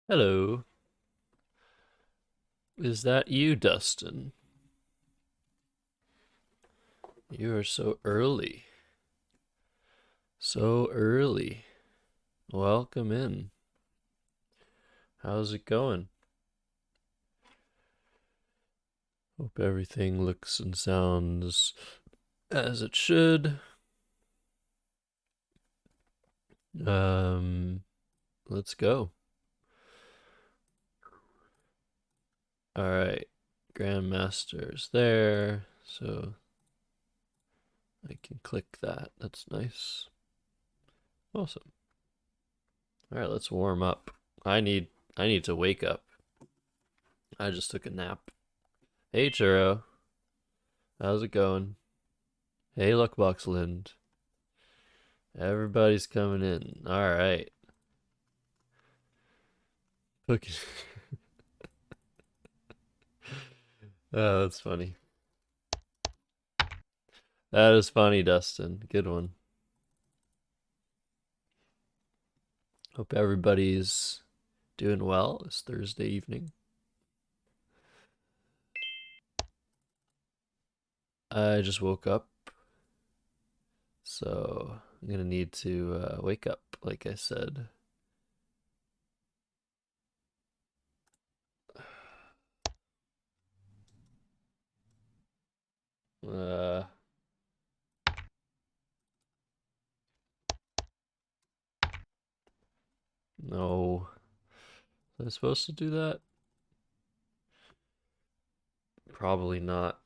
Hello. Is that you, Dustin? You are so early. So early. Welcome in. How's it going? Hope everything looks and sounds as it should. Um, let's go. All right. Grandmaster's there, so I can click that. That's nice. Awesome. All right, let's warm up. I need to wake up. I just took a nap. Hey, Churro. How's it going? Hey, Luckbox Lind. Everybody's coming in. All right. Look. Oh, that's funny. That is funny, Dustin. Good one. Hope everybody's doing well this Thursday evening. I just woke up, so I'm gonna need to wake up, like I said. Uh, no. Was I supposed to do that? Probably not.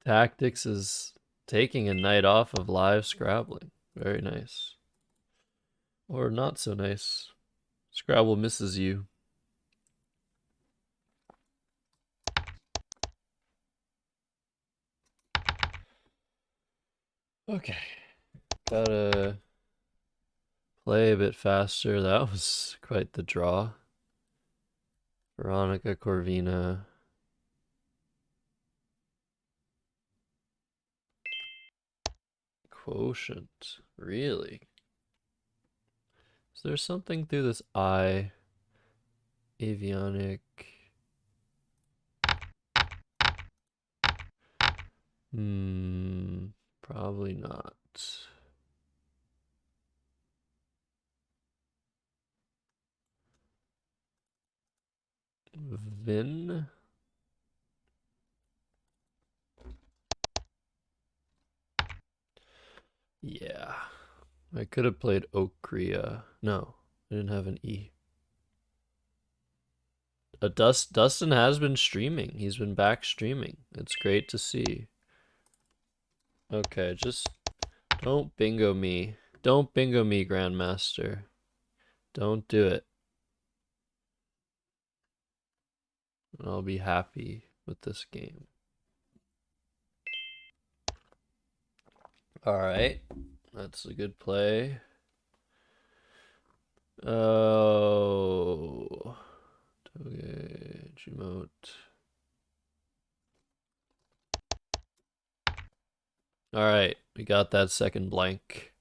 Tactics is taking a night off of live Scrabbling. Very nice. Or not so nice. Scrabble misses you. Okay. Gotta play a bit faster. That was quite the draw. Veronica Corvina. Quotient. Really? Is there something through this eye? Avionic. Hmm. Probably not. Vin? Yeah. I could have played Okria. No, I didn't have an E. Dustin has been streaming. He's been back streaming. It's great to see. Okay, just don't bingo me. Don't bingo me, Grandmaster. Don't do it. I'll be happy with this game. Alright. That's a good play. Oh. Okay, Jumote. Alright, we got that second blank,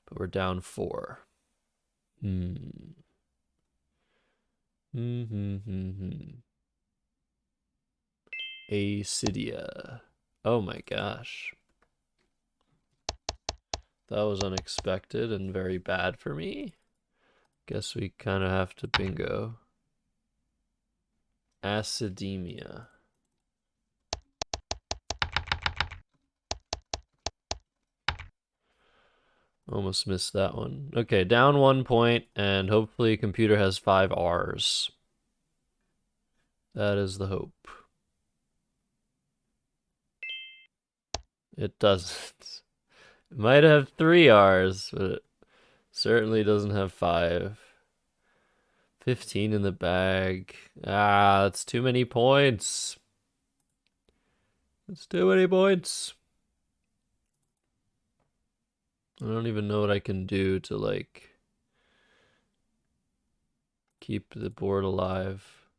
but we're down 4. Hmm. Acidia. Oh my gosh. That was unexpected and very bad for me. Guess we kind of have to bingo. Acidemia. Almost missed that one. Okay, down 1 point, and hopefully computer has 5 R's. That is the hope. It doesn't. It might have 3 R's, but it certainly doesn't have 5. 15 in the bag. Ah, that's too many points. That's too many points. I don't even know what I can do to, like, keep the board alive.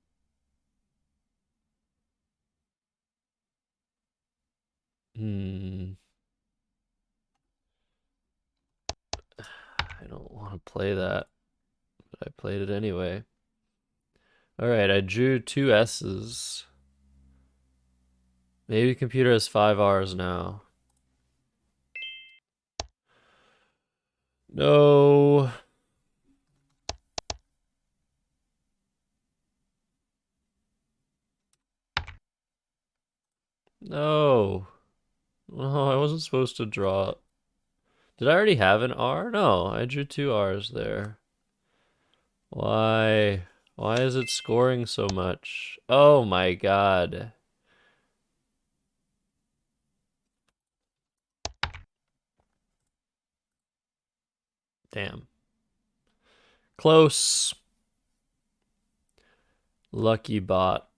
Hmm. I don't want to play that. but I played it anyway. All right, I drew 2 S's. Maybe computer has 5 R's now. No. No. Oh, I wasn't supposed to draw. Did I already have an R? No, I drew 2 R's there. Why? Why is it scoring so much? Oh my god. Damn. Close. Lucky bot.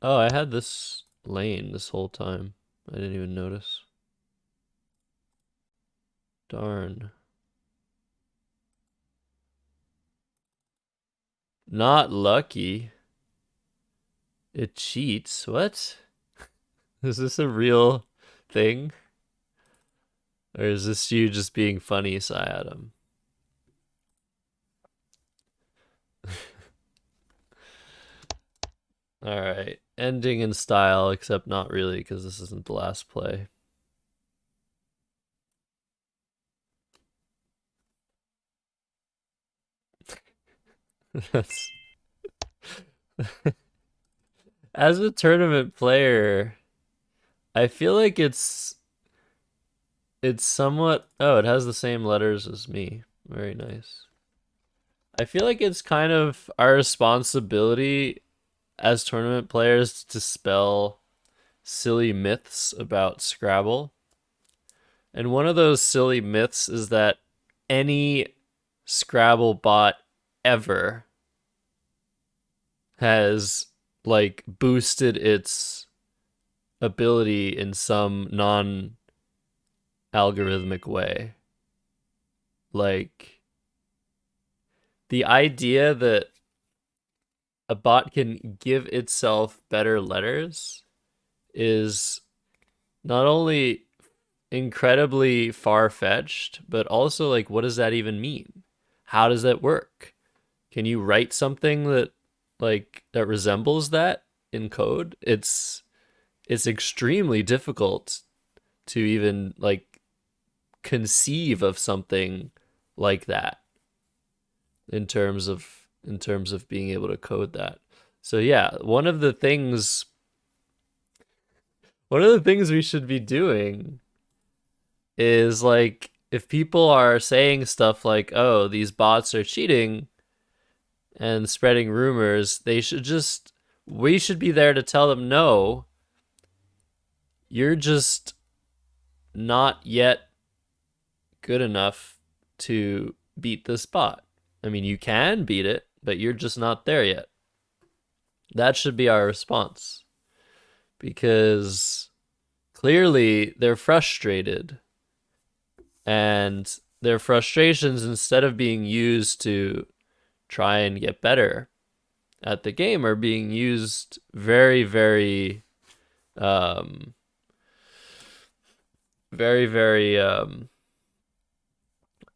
Oh, I had this lane this whole time. I didn't even notice. Darn. Not lucky. It cheats. What? Is this a real thing? Or is this you just being funny, Syadam? Alright. Ending in style, except not really, because this isn't the last play. That's... As a tournament player, I feel like it's somewhat... Oh, it has the same letters as me. Very nice. I feel like it's kind of our responsibility as tournament players to dispel silly myths about Scrabble. And one of those silly myths is that any Scrabble bot ever has like boosted its ability in some non-algorithmic way. Like the idea that a bot can give itself better letters is not only incredibly far-fetched, but also like, what does that even mean? How does that work? Can you write something that that resembles that in code? It's extremely difficult to even like conceive of something like that in terms of being able to code that. So yeah, one of the things we should be doing is like, if people are saying stuff like, oh, these bots are cheating and spreading rumors, we should be there to tell them, no, you're just not yet good enough to beat this bot. I mean, you can beat it, but you're just not there yet. That should be our response, because clearly they're frustrated, and their frustrations, instead of being used to try and get better at the game, are being used very, very, very, very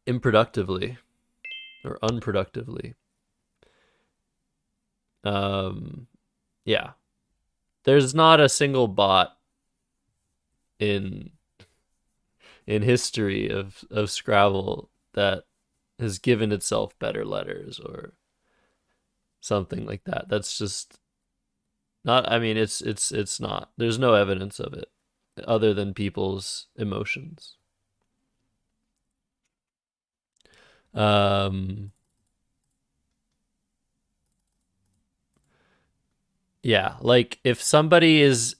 improductively or unproductively. Yeah. There's not a single bot in history of Scrabble that has given itself better letters or something like that. That's just not, I mean, it's not. There's no evidence of it other than people's emotions. Yeah, like if somebody is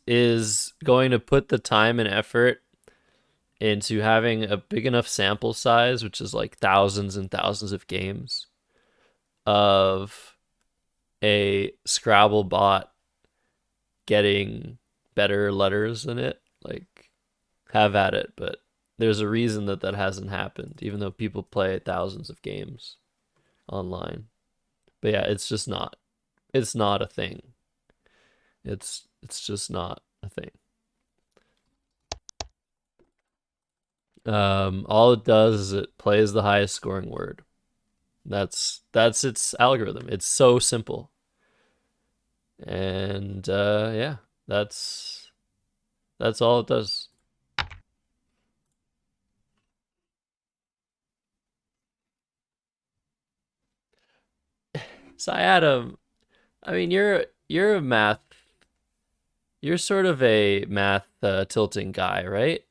going to put the time and effort into having a big enough sample size, which is like thousands and thousands of games of a Scrabble bot getting better letters than it, like, have at it. But there's a reason that hasn't happened, even though people play thousands of games online. But yeah, it's just not. It's not a thing. It's just not a thing. All it does is it plays the highest scoring word. That's its algorithm. It's so simple. And yeah, that's that's all it does. So Adam, I mean, you're a math, you're sort of a math tilting guy, right?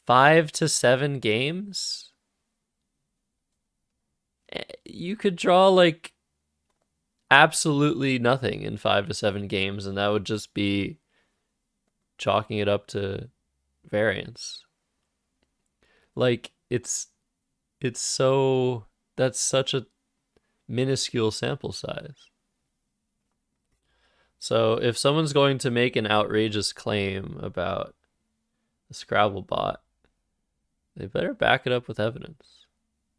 5 to 7 games. You could draw like absolutely nothing in 5 to 7 games, and that would just be chalking it up to variance. Like it's so that's such a minuscule sample size. So if someone's going to make an outrageous claim about the Scrabble bot, they better back it up with evidence.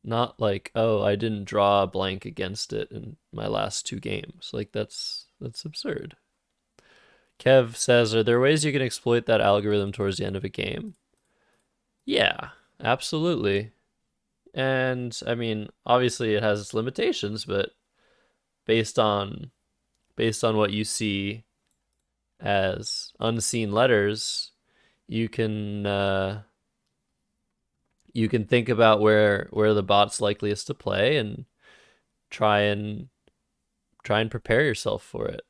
Not like, oh, I didn't draw a blank against it in my last 2 games. Like that's absurd. Kev says, are there ways you can exploit that algorithm towards the end of a game? Yeah, absolutely. And I mean, obviously it has its limitations, but based on based on what you see as unseen letters, you can you can think about where the bot's likeliest to play and try and try and prepare yourself for it.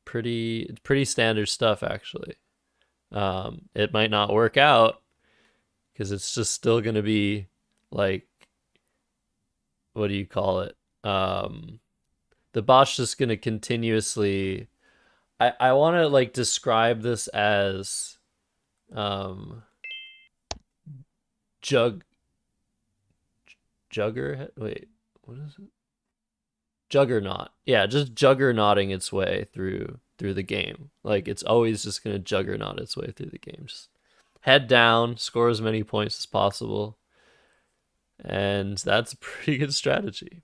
Pretty standard stuff actually. It might not work out because it's just still going to be like, what do you call it? The bot's just going to continuously. I want to like describe this as um, jug jugger. Wait, what is it? Juggernaut. Yeah, just juggernauting its way through the game. Like it's always just gonna juggernaut its way through the game. Just head down, score as many points as possible, and that's a pretty good strategy.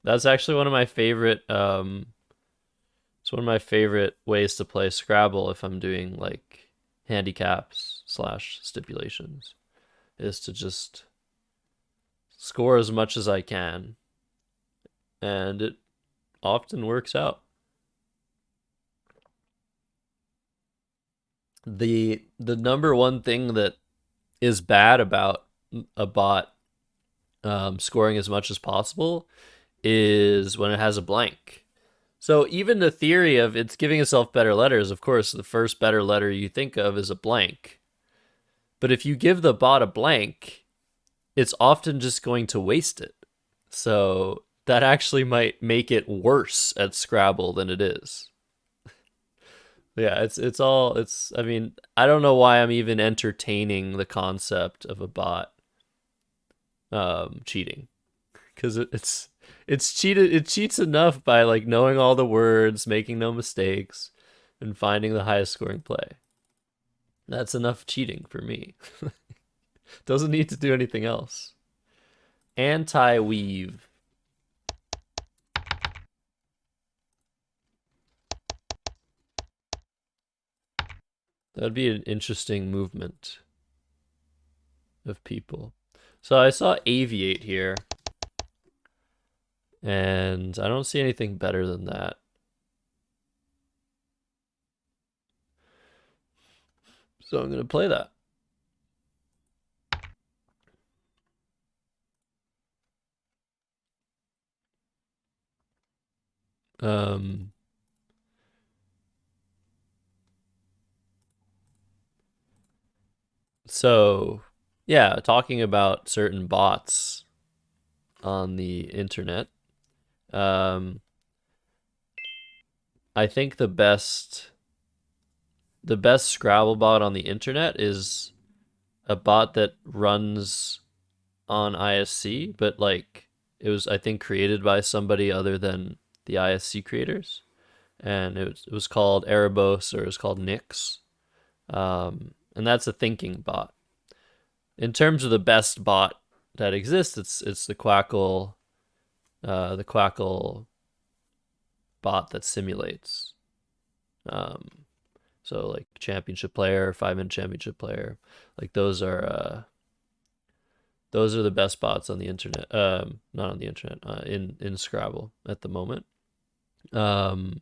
That's actually one of my favorite. It's one of my favorite ways to play Scrabble if I'm doing like handicaps slash stipulations, is to just score as much as I can, and it often works out. The number one thing that is bad about a bot scoring as much as possible is when it has a blank. So even the theory of it's giving itself better letters, of course, the first better letter you think of is a blank. But if you give the bot a blank, it's often just going to waste it. So that actually might make it worse at Scrabble than it is. Yeah, it's I mean, I don't know why I'm even entertaining the concept of a bot cheating, because it's cheated, it cheats enough by like knowing all the words, making no mistakes, and finding the highest scoring play. That's enough cheating for me. Doesn't need to do anything else. Anti-weave. That'd be an interesting movement of people. So I saw aviate here, and I don't see anything better than that. So I'm gonna play that. Um, so yeah, talking about certain bots on the internet. Um, I think the best Scrabble bot on the internet is a bot that runs on ISC, but like it was, I think, created by somebody other than the ISC creators, and it was called Erebos, or it was called Nix, and that's a thinking bot. In terms of the best bot that exists, it's the Quackle bot that simulates. Um, So like championship player, 5-minute championship player, like those are the best bots on the internet. Not on the internet, in Scrabble at the moment. Um,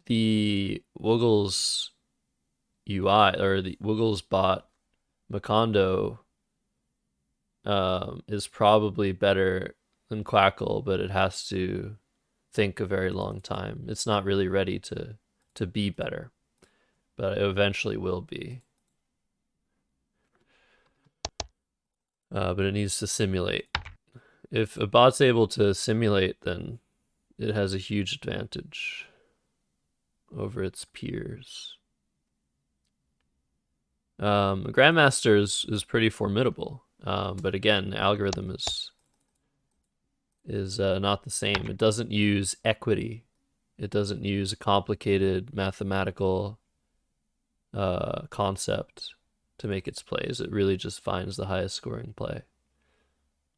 the Woogles UI or the Woogles bot Macondo is probably better than Quackle, but it has to think a very long time. It's not really ready to be better, but it eventually will be. But it needs to simulate. If a bot's able to simulate, then it has a huge advantage over its peers. Grandmaster is pretty formidable, but again, the algorithm is not the same. It doesn't use equity. It doesn't use a complicated mathematical concept to make its plays. It really just finds the highest scoring play,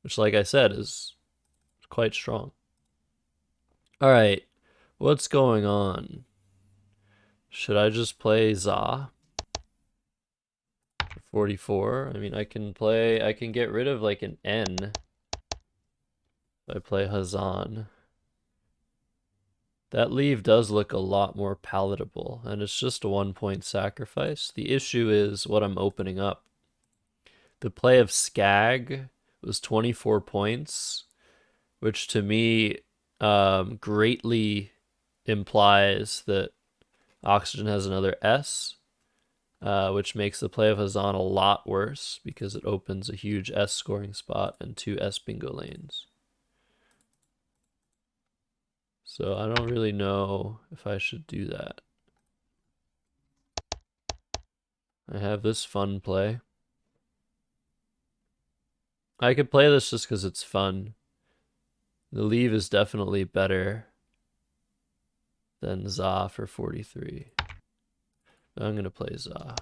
which, like I said, is quite strong. All right, what's going on? Should I just play Za? 44. I mean, I can get rid of like an N if I play Hazan. That leave does look a lot more palatable, and it's just a 1-point sacrifice. The issue is what I'm opening up. The play of Skag was 24 points, which to me greatly implies that Oxygen has another S, which makes the play of Hazan a lot worse because it opens a huge S scoring spot and 2 S bingo lanes. So I don't really know if I should do that. I have this fun play. I could play this just because it's fun. The leave is definitely better than Za for 43. I'm going to play Za.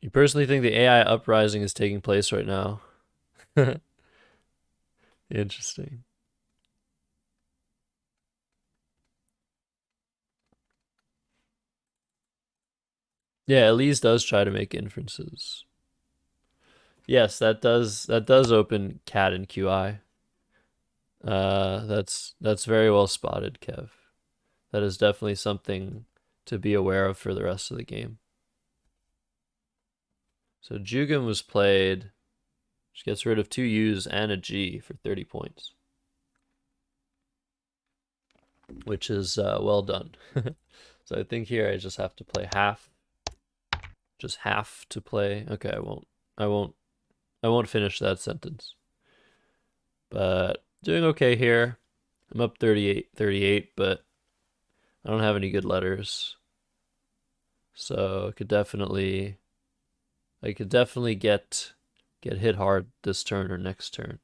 You personally think the AI uprising is taking place right now? Interesting. Yeah, Elise does try to make inferences. Yes, that does open cat and QI. That's very well spotted, Kev. That is definitely something to be aware of for the rest of the game. So Jugan was played, which gets rid of 2 U's and a G for 30 points. Which is well done. So I think here I just have to play half. Just have to play. Okay, I won't finish that sentence. But doing okay here. I'm up 38, but I don't have any good letters. So I could definitely get hit hard this turn or next turn.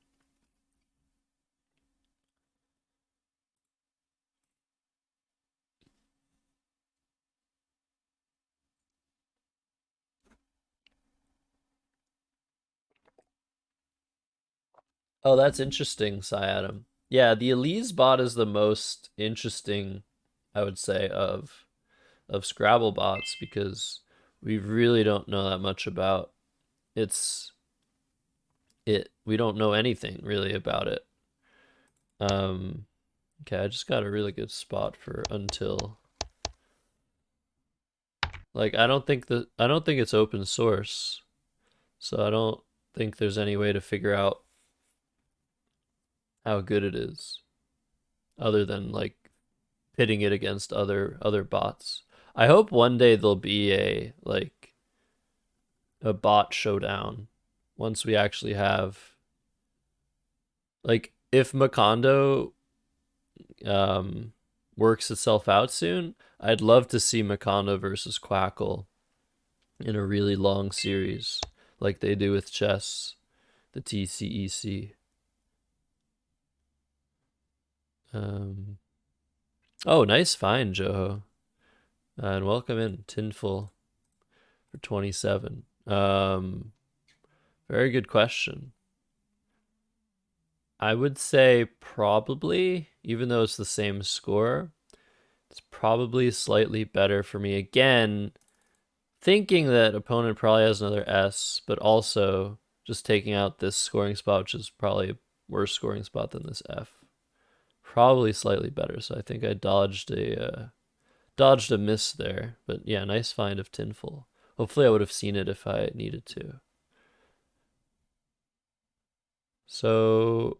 Oh, that's interesting, Adam. Yeah, the Elise bot is the most interesting, I would say, of Scrabble bots because we really don't know that much about its it. We don't know anything really about it. Okay, I just got a really good spot for until. Like I don't think it's open source, so I don't think there's any way to figure out how good it is other than like pitting it against other bots. I hope one day there'll be a bot showdown once we actually have like if Macondo works itself out soon, I'd love to see Macondo versus Quackle in a really long series like they do with chess, the TCEC. Oh, nice find, Joho. And welcome in, Tinful for 27. Very good question. I would say probably, even though it's the same score, it's probably slightly better for me. Again, thinking that opponent probably has another S, but also just taking out this scoring spot, which is probably a worse scoring spot than this F. Probably slightly better, so I think I dodged a miss there. But yeah, nice find of Tinful. Hopefully I would have seen it if I needed to. So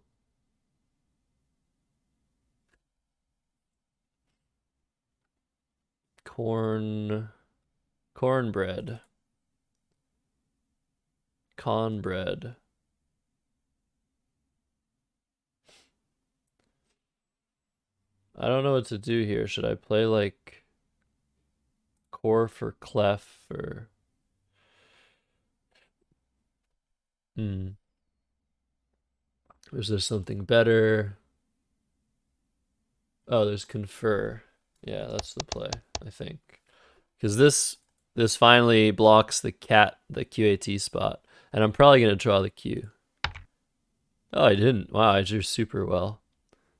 cornbread, cornbread. I don't know what to do here. Should I play like core for clef or hmm. Is there something better? Oh, there's confer. Yeah, that's the play, I think. Because this finally blocks the QAT spot. And I'm probably gonna draw the Q. Oh, I didn't. Wow, I drew super well.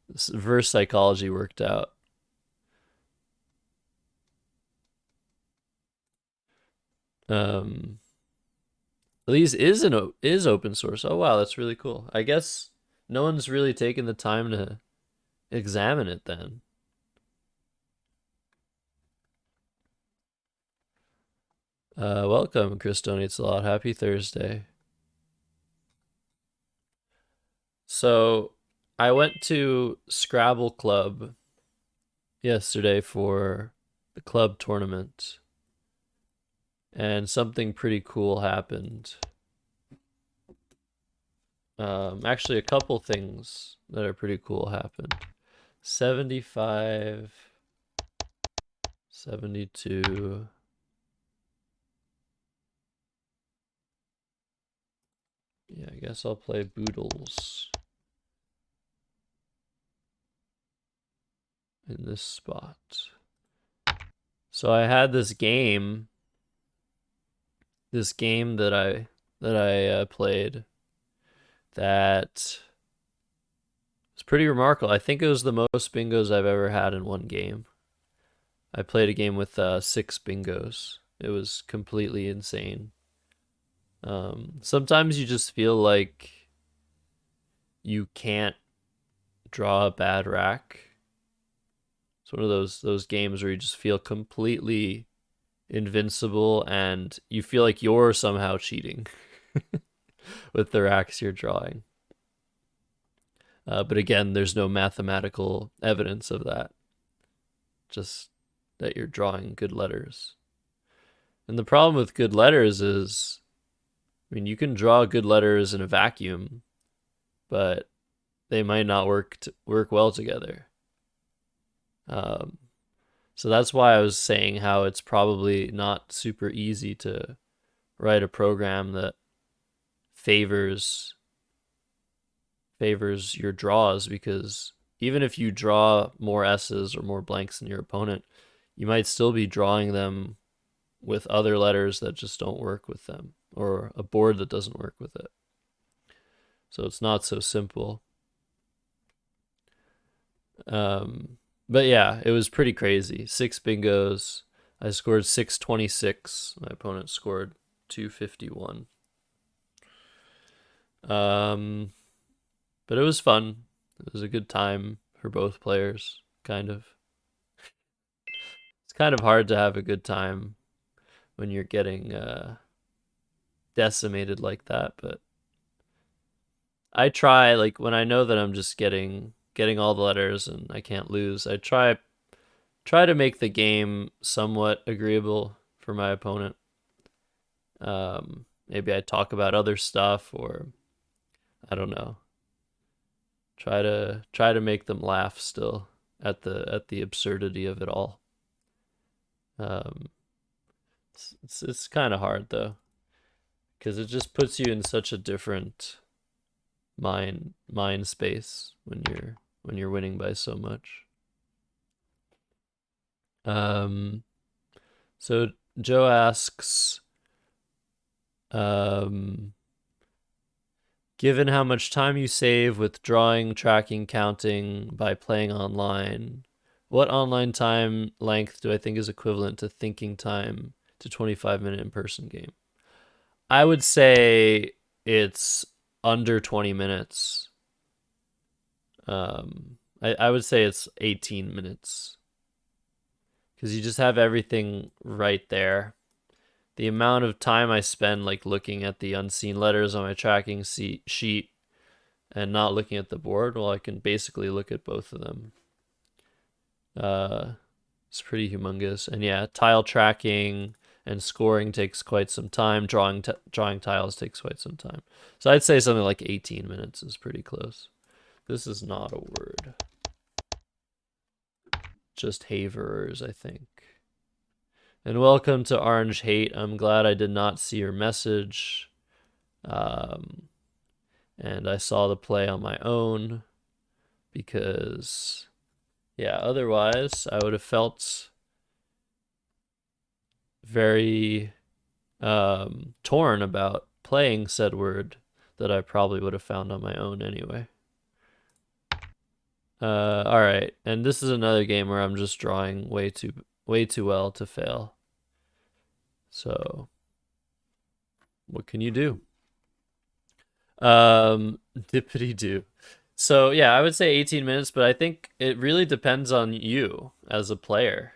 This reverse psychology worked out. Um These is open source. Oh wow, that's really cool. I guess no one's really taken the time to examine it then. Welcome, Chris donates a lot. Happy Thursday. So, I went to Scrabble Club yesterday for the club tournament, and something pretty cool happened. Actually, a couple things that are pretty cool happened. 75, 72. Yeah, I guess I'll play Boodles in this spot. So I had this game that I played that was pretty remarkable. I think it was the most bingos I've ever had in one game. I played a game with 6 bingos. It was completely insane. Sometimes you just feel like you can't draw a bad rack. It's one of those games where you just feel completely invincible and you feel like you're somehow cheating with the racks you're drawing. But again, there's no mathematical evidence of that. Just that you're drawing good letters. And the problem with good letters is, I mean, you can draw good letters in a vacuum, but they might not work well together. So that's why I was saying how it's probably not super easy to write a program that favors your draws, because even if you draw more S's or more blanks than your opponent, you might still be drawing them with other letters that just don't work with them, or a board that doesn't work with it. So it's not so simple. But yeah, it was pretty crazy. 6 bingos. I scored 626. My opponent scored 251. But it was fun. It was a good time for both players, kind of. It's kind of hard to have a good time when you're getting decimated like that, but I try, like, when I know that I'm just getting all the letters and I can't lose, I try to make the game somewhat agreeable for my opponent. Maybe I talk about other stuff, or I don't know. Try to make them laugh still at the absurdity of it all. Um, it's kind of hard though, because it just puts you in such a different mind space when you're winning by so much. So Joe asks, um, given how much time you save with drawing, tracking, counting by playing online, what online time length do I think is equivalent to thinking time to 25-minute in-person game? I would say it's under 20 minutes. I would say it's 18 minutes because you just have everything right there. The amount of time I spend like looking at the unseen letters on my tracking sheet and not looking at the board, well, I can basically look at both of them. It's pretty humongous. And yeah, tile tracking and scoring takes quite some time. Drawing tiles takes quite some time. So I'd say something like 18 minutes is pretty close. This is not a word. Just haverers, I think. And welcome to Orange Hate. I'm glad I did not see your message. And I saw the play on my own because, yeah, otherwise I would have felt very torn about playing said word that I probably would have found on my own anyway. All right, and this is another game where I'm just drawing way too well to fail. So, what can you do? Dippity do. So yeah, I would say 18 minutes, but I think it really depends on you as a player.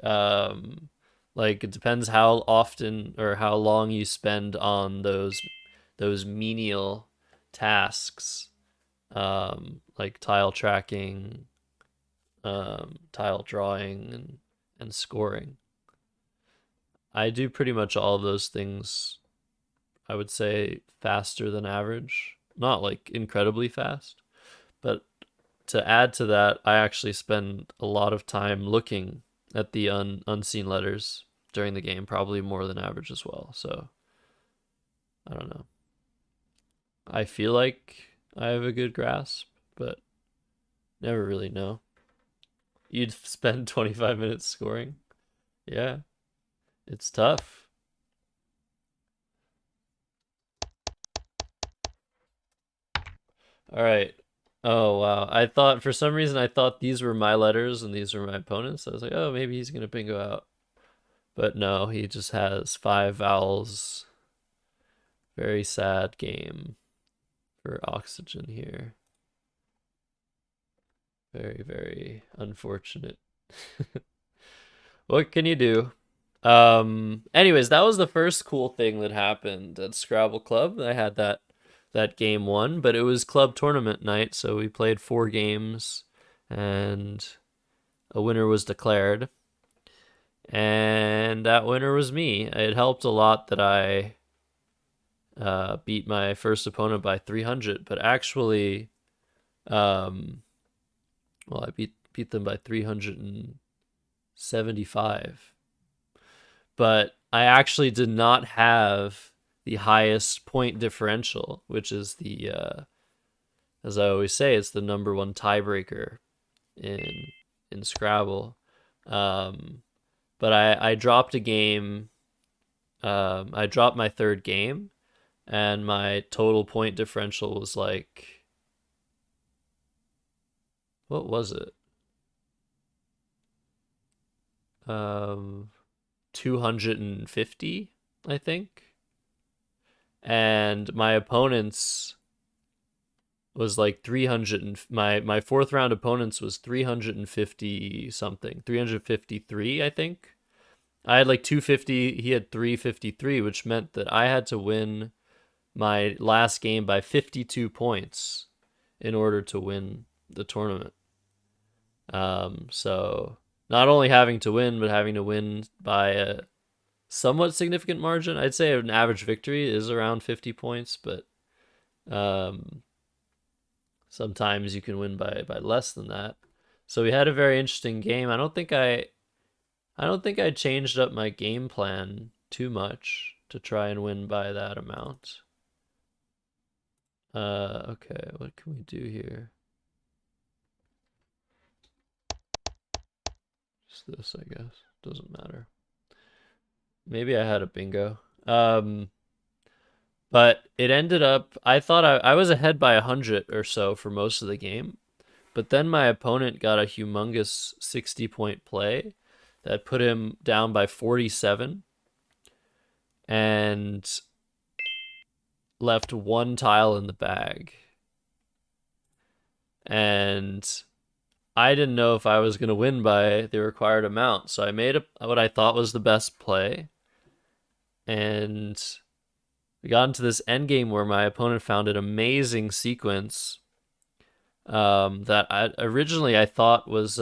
Um, like it depends how often or how long you spend on those menial tasks, like tile tracking, tile drawing, and scoring. I do pretty much all of those things, I would say, faster than average. Not like incredibly fast, but to add to that, I actually spend a lot of time looking at the unseen letters during the game, probably more than average as well. So I don't know. I feel like I have a good grasp, but never really know. You'd spend 25 minutes scoring? Yeah, it's tough. All right. Oh, wow. I thought for some reason I thought these were my letters and these were my opponents. I was like, oh, maybe he's gonna bingo out. But no, he just has 5 vowels. Very sad game for oxygen here. Very, very unfortunate. What can you do? Anyways, that was the first cool thing that happened at Scrabble Club. I had that game won, but it was club tournament night, so we played 4 games and a winner was declared. And that winner was me. It helped a lot that I beat my first opponent by 300, but actually, well, I beat them by 375. But I actually did not have the highest point differential, which is the, as I always say, it's the number one tiebreaker in Scrabble. But I dropped a game. I dropped my third game, and my total point differential was like, what was it? 250, I think. And my opponent's was like 300 and my fourth round opponent's was 350 something, 353, I think. I had like 250, he had 353, which meant that I had to win my last game by 52 points in order to win the tournament. So not only having to win, but having to win by a somewhat significant margin. I'd say an average victory is around 50 points, but sometimes you can win by less than that. So we had a very interesting game. I don't think I changed up my game plan too much to try and win by that amount. Okay, what can we do here? Just this, I guess. Doesn't matter. Maybe I had a bingo. But it ended up, I thought I was ahead by 100 or so for most of the game. But then my opponent got a humongous 60-point play that put him down by 47 and left one tile in the bag. And I didn't know if I was going to win by the required amount. So I made what I thought was the best play. And we got into this end game where my opponent found an amazing sequence that originally I thought was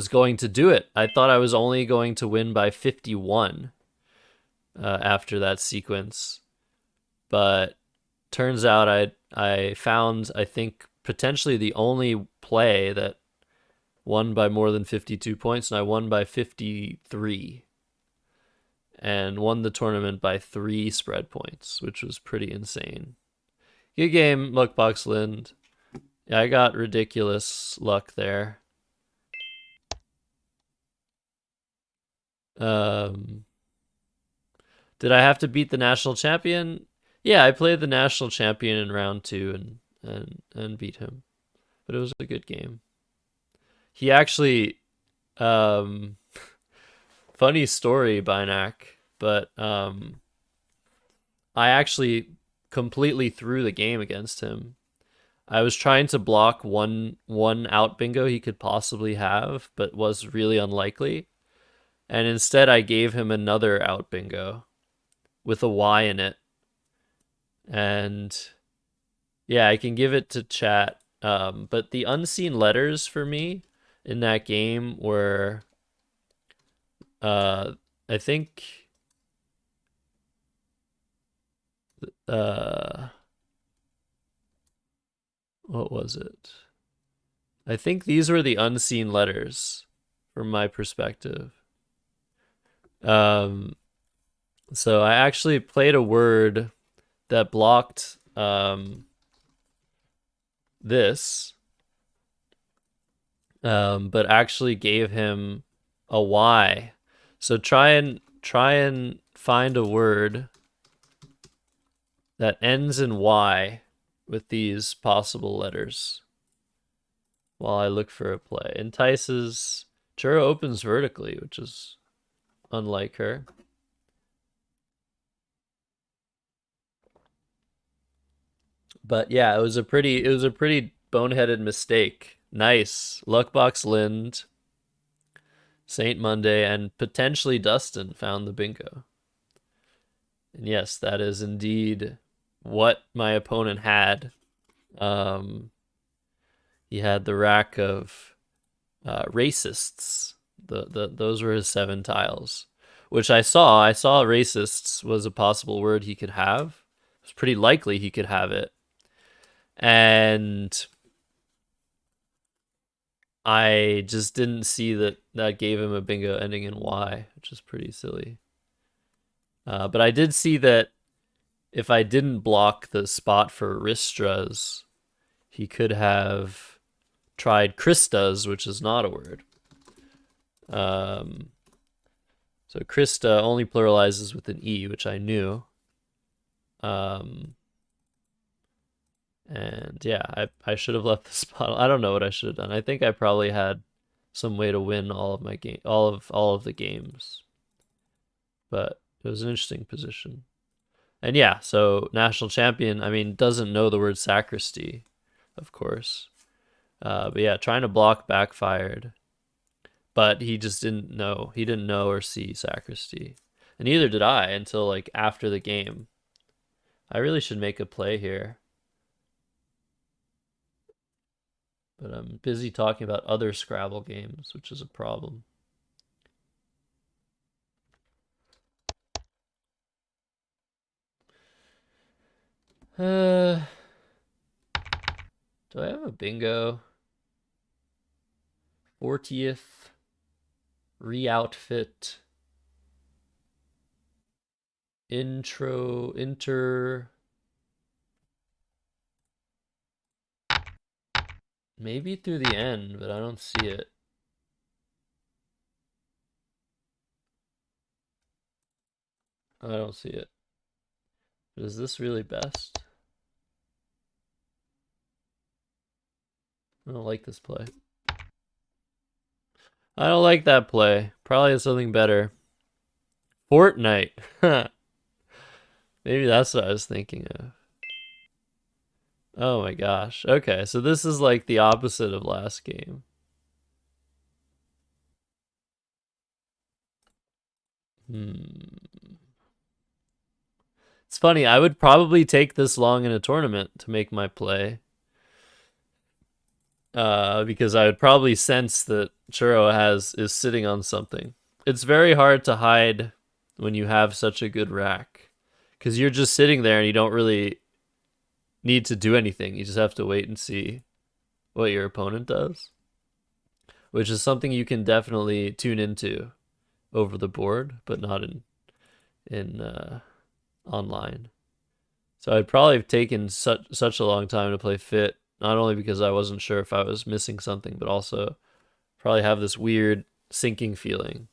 going to do it. I thought I was only going to win by 51 after that sequence, but turns out I found, I think, potentially the only play that won by more than 52 points, and I won by 53 and won the tournament by 3 spread points, which was pretty insane. Good game, Luckbox Lind. Yeah, I got ridiculous luck there. Did I have to beat the national champion? Yeah, I played the national champion in round 2 and beat him. But it was a good game. He actually funny story, Bynac, but I actually completely threw the game against him. I was trying to block one out bingo he could possibly have, but was really unlikely. And instead I gave him another out bingo with a Y in it. And yeah, I can give it to chat. But the unseen letters for me in that game were, I think, what was it? I think these were the unseen letters from my perspective. So I actually played a word that blocked this, but actually gave him a Y. So try and find a word that ends in Y with these possible letters while I look for a play. Entices. Churro opens vertically, which is unlike her. But yeah, it was a pretty boneheaded mistake. Nice. Luckbox Lind, Saint Monday, and potentially Dustin found the bingo. And yes, that is indeed what my opponent had. He had the rack of racists. Those were his 7 tiles, which I saw. I saw racists was a possible word he could have. It was pretty likely he could have it. And I just didn't see that gave him a bingo ending in Y, which is pretty silly. But I did see that if I didn't block the spot for Ristras, he could have tried Christas, which is not a word. So Krista only pluralizes with an E, which I knew. And yeah, I should have left the spot. I don't know what I should have done. I think I probably had some way to win all of my game, all of the games. But it was an interesting position. And yeah, so national champion, I mean, doesn't know the word sacristy, of course. But yeah, trying to block backfired. But he just didn't know. He didn't know or see sacristy. And neither did I until like after the game. I really should make a play here. But I'm busy talking about other Scrabble games, which is a problem. Do I have a bingo? 40th re-outfit inter maybe through the end, but I don't see it. I don't see it. But is this really best? I don't like this play. I don't like that play. Probably has something better. Fortnite. Maybe that's what I was thinking of. Oh my gosh. Okay, so this is like the opposite of last game. It's funny, I would probably take this long in a tournament to make my play. Because I would probably sense that Churro is sitting on something. It's very hard to hide when you have such a good rack. Because you're just sitting there and you don't really need to do anything. You just have to wait and see what your opponent does. Which is something you can definitely tune into over the board, but not in online. So I'd probably have taken such a long time to play Fit, not only because I wasn't sure if I was missing something, but also probably have this weird sinking feeling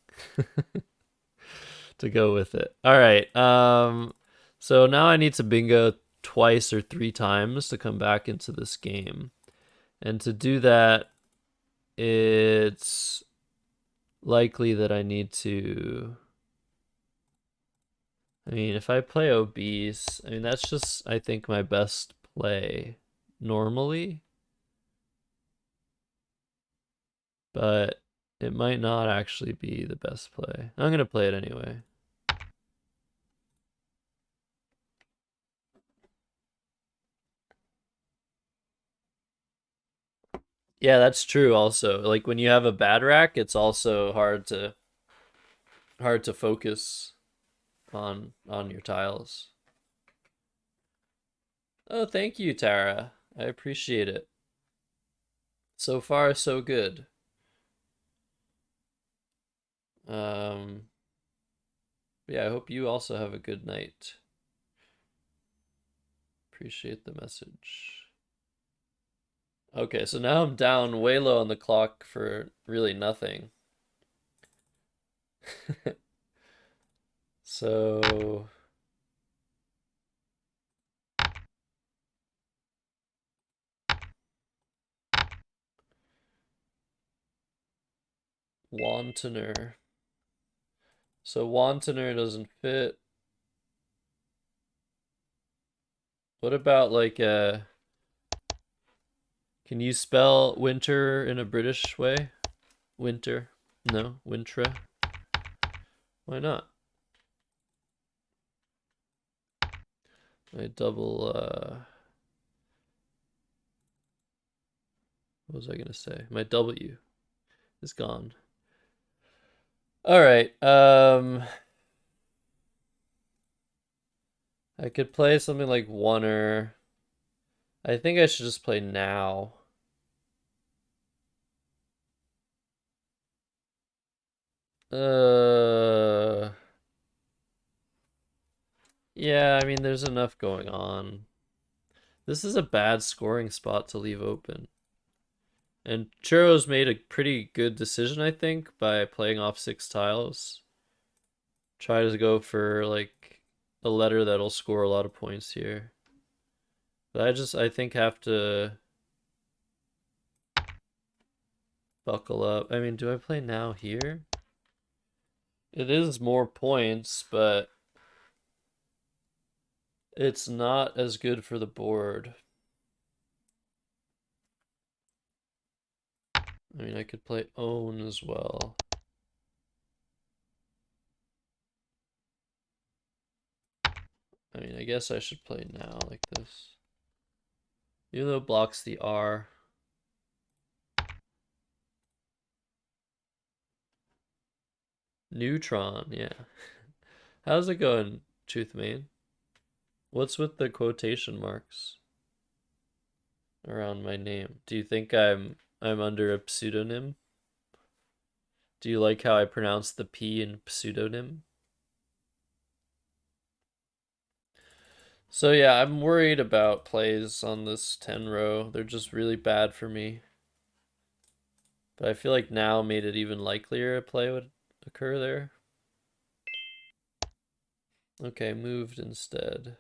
to go with it. All right. So now I need to bingo twice or three times to come back into this game. And to do that, it's likely that I need to. I mean, if I play obese, I mean, that's just, I think, my best play normally. But it might not actually be the best play. I'm going to play it anyway. Yeah, that's true also. Like when you have a bad rack, it's also hard to focus on your tiles. Oh, thank you, Tara. I appreciate it. So far, so good. Um, yeah, I hope you also have a good night. Appreciate the message. Okay, so now I'm down way low on the clock for really nothing. So Wantoner. So Wantoner doesn't fit. What about like can you spell winter in a British way? Winter. No, Wintra. Why not? I double what was I gonna say? My W is gone. Alright, I could play something like Oneer. I think I should just play now. Uh yeah, I mean there's enough going on. This is a bad scoring spot to leave open. And Churros made a pretty good decision, I think, by playing off 6 tiles. Try to go for like a letter that'll score a lot of points here. But I think have to buckle up. I mean, do I play now here? It is more points, but it's not as good for the board. I mean, I could play own as well. I mean, I guess I should play now like this. Even though it blocks the R. Neutron, yeah. How's it going, Truth Main? What's with the quotation marks around my name? Do you think I'm under a pseudonym? Do you like how I pronounce the P in pseudonym? So yeah, I'm worried about plays on this 10 row. They're just really bad for me. But I feel like now made it even likelier a play would occur there. Okay, moved instead.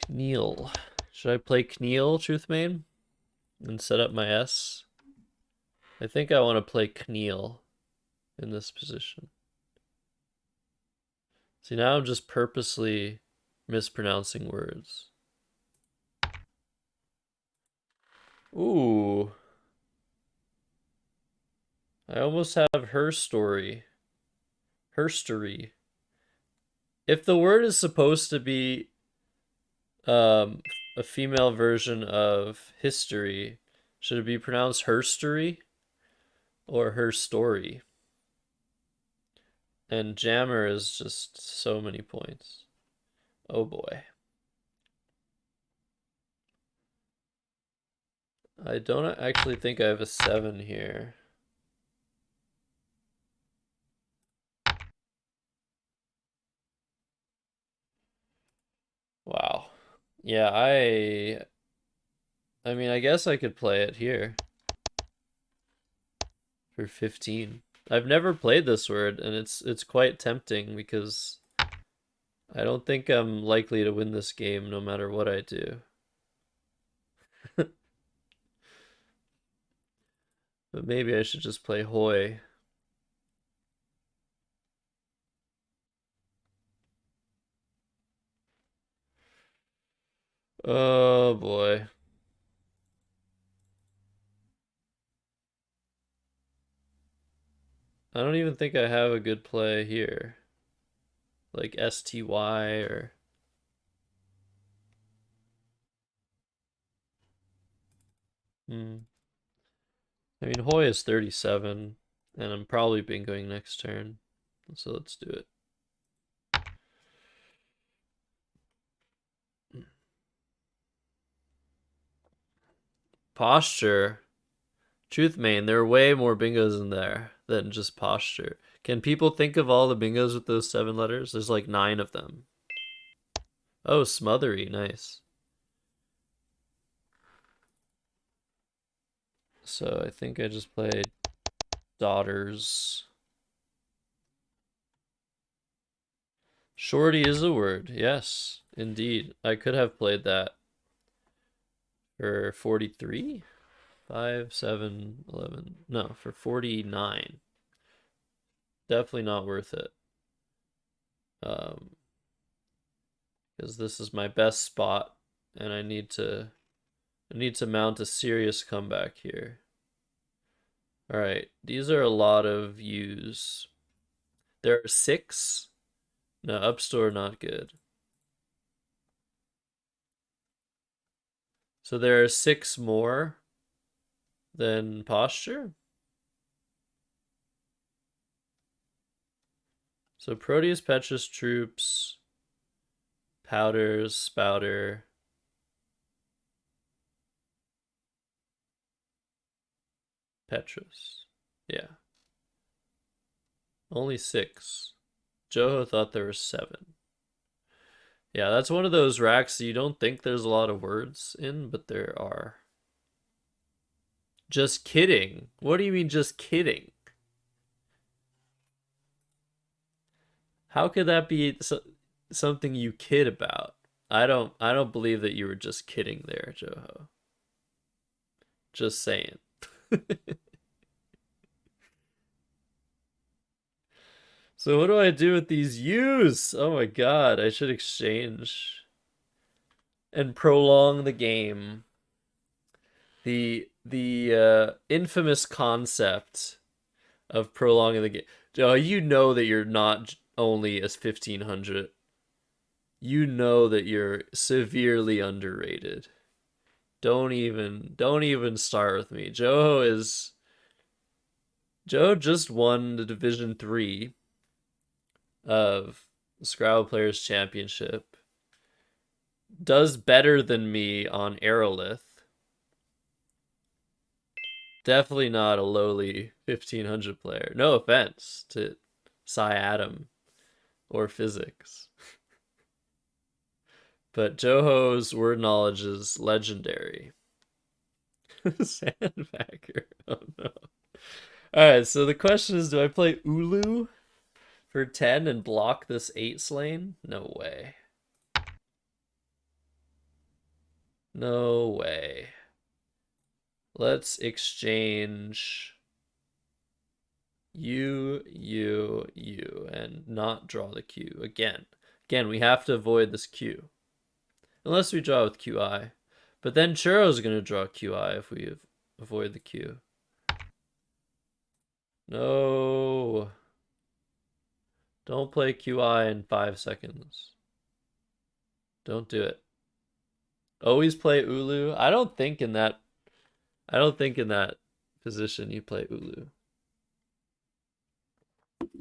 Kneel. Should I play Kneel, Truthmain, and set up my S? I think I want to play Kneel in this position. See, now I'm just purposely mispronouncing words. Ooh. I almost have her story. Herstory. If the word is supposed to be um, a female version of history, should it be pronounced herstory or her story? And jammer is just so many points. Oh boy. I don't actually think I have a 7 here. Wow. Yeah, I mean, I guess I could play it here for 15. I've never played this word and it's quite tempting because I don't think I'm likely to win this game no matter what I do. But maybe I should just play Hoy. Oh boy. I don't even think I have a good play here. Like STY or... Hmm. I mean, Hoy is 37, and I'm probably bingoing next turn. So let's do it. Posture. Truth main, there are way more bingos in there than just posture. Can people think of all the bingos with those 7 letters? There's like 9 of them. Oh, smothery, nice. So I think I just played daughters. Shorty is a word, yes, indeed. I could have played that for 43? 5, 7, 11. No, for 49. Definitely not worth it. Because this is my best spot, and I need to mount a serious comeback here. All right, these are a lot of U's. There are 6. No, upstore not good. So there are 6 more than posture. So Proteus, Petrus, Troops, Powders, Spouter, Petrus. Yeah. Only 6. Joho thought there were 7. Yeah, that's one of those racks you don't think there's a lot of words in, but there are. Just kidding. What do you mean just kidding? How could that be something you kid about? I don't believe that you were just kidding there, Joho. Just saying. So what do I do with these U's? Oh my god, I should exchange and prolong the game. The infamous concept of prolonging the game. Joe, you know that you're not only as 1500. You know that you're severely underrated. Don't even start with me. Joe just won the Division 3 of the Scrabble Players Championship. Does better than me on Aerolith. Definitely not a lowly 1500 player. No offense to Psy Adam or physics. But Joho's word knowledge is legendary. Sandbagger. Oh no. Alright, so the question is, do I play Ulu for 10 and block this 8 lane? No way. No way. Let's exchange you, and not draw the Q again. Again, we have to avoid this Q. Unless we draw with QI. But then Churro's going to draw QI if we avoid the Q. No. Don't play QI in 5 seconds. Don't do it. Always play Ulu. I don't think in that position you play Ulu.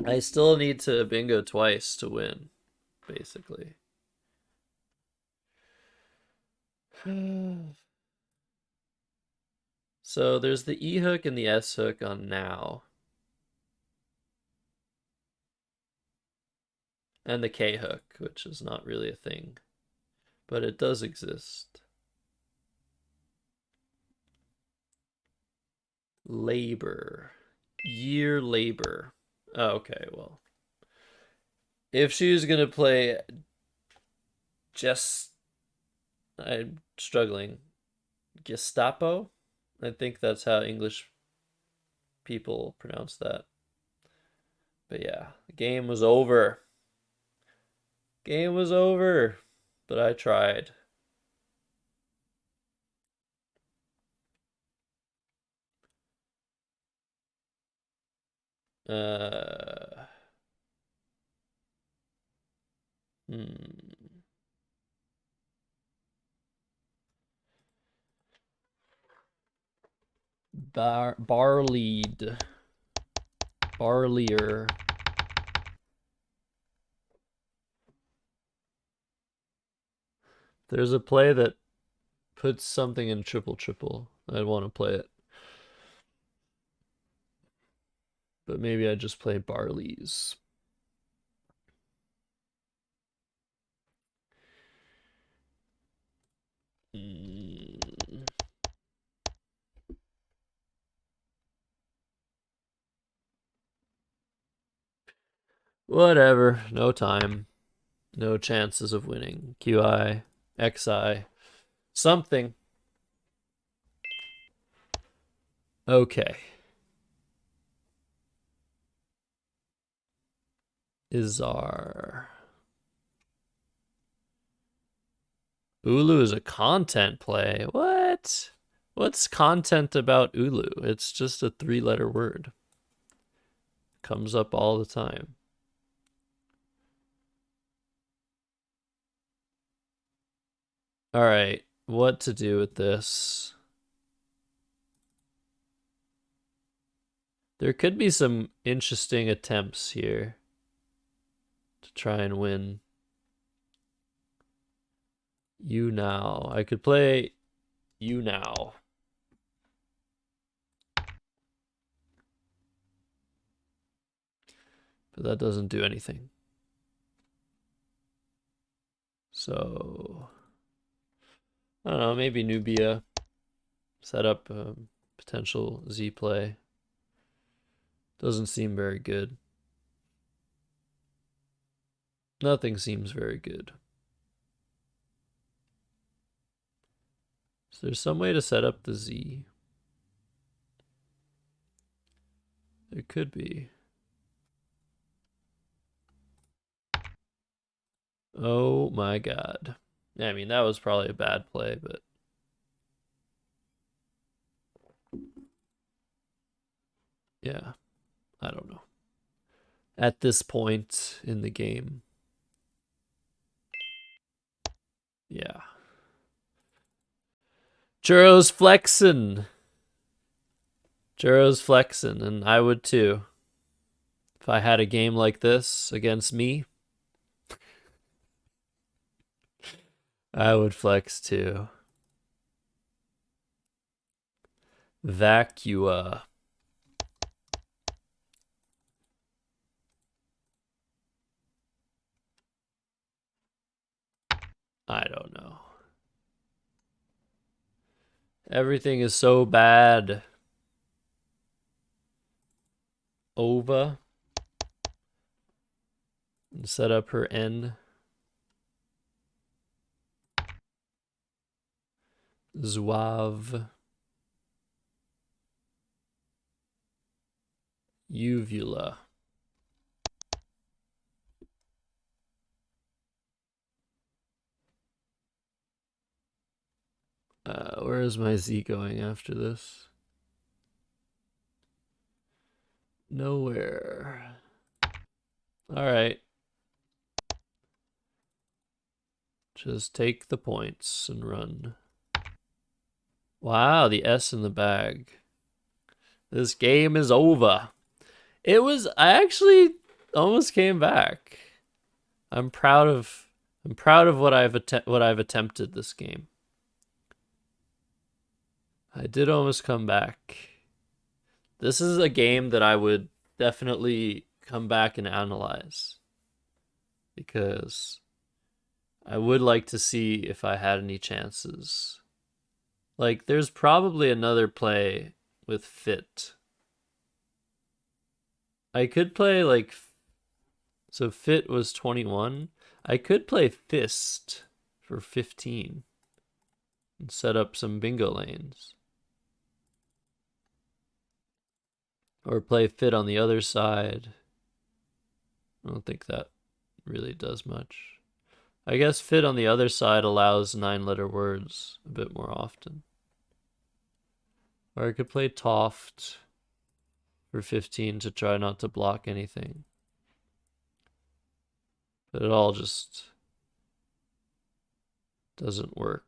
I still need to bingo twice to win, basically. So there's the E hook and the S hook on now. And the K hook, which is not really a thing, but it does exist. Labor. Year labor. Oh, okay, well. If she was going to play just... I'm struggling. Gestapo? I think that's how English people pronounce that. But yeah, the game was over. Game was over. But I tried. Hmm. Barleyed. Barlier. There's a play that puts something in triple triple. I'd want to play it. But maybe I just play Barley's. Whatever. No time. No chances of winning. QI. XI. Something. Okay. Izar. Ulu is a content play. What? What's content about Ulu? It's just a 3-letter word. Comes up all the time. All right, what to do with this? There could be some interesting attempts here to try and win. You now. I could play you now. But that doesn't do anything. So, I don't know, maybe Nubia. Set up a potential Z play. Doesn't seem very good. Nothing seems very good. Is there some way to set up the Z? There could be. Oh my god. I mean, that was probably a bad play, but... yeah, I don't know. At this point in the game. Yeah. Churro's flexin'. Churro's flexin', and I would too. If I had a game like this against me, I would flex too. Vacua. I don't know. Everything is so bad. Ova. Set up her N. Zouave. Uvula. Where is my Z going after this? Nowhere. All right. Just take the points and run. Wow, the S in the bag. This game is over. I actually almost came back. I'm proud of what I've attempted this game. I did almost come back. This is a game that I would definitely come back and analyze, because I would like to see if I had any chances. Like, there's probably another play with fit. I could play like, so fit was 21. I could play fist for 15 and set up some bingo lanes. Or play fit on the other side. I don't think that really does much. I guess fit on the other side allows 9-letter words a bit more often. Or I could play Toft for 15 to try not to block anything. But it all just doesn't work.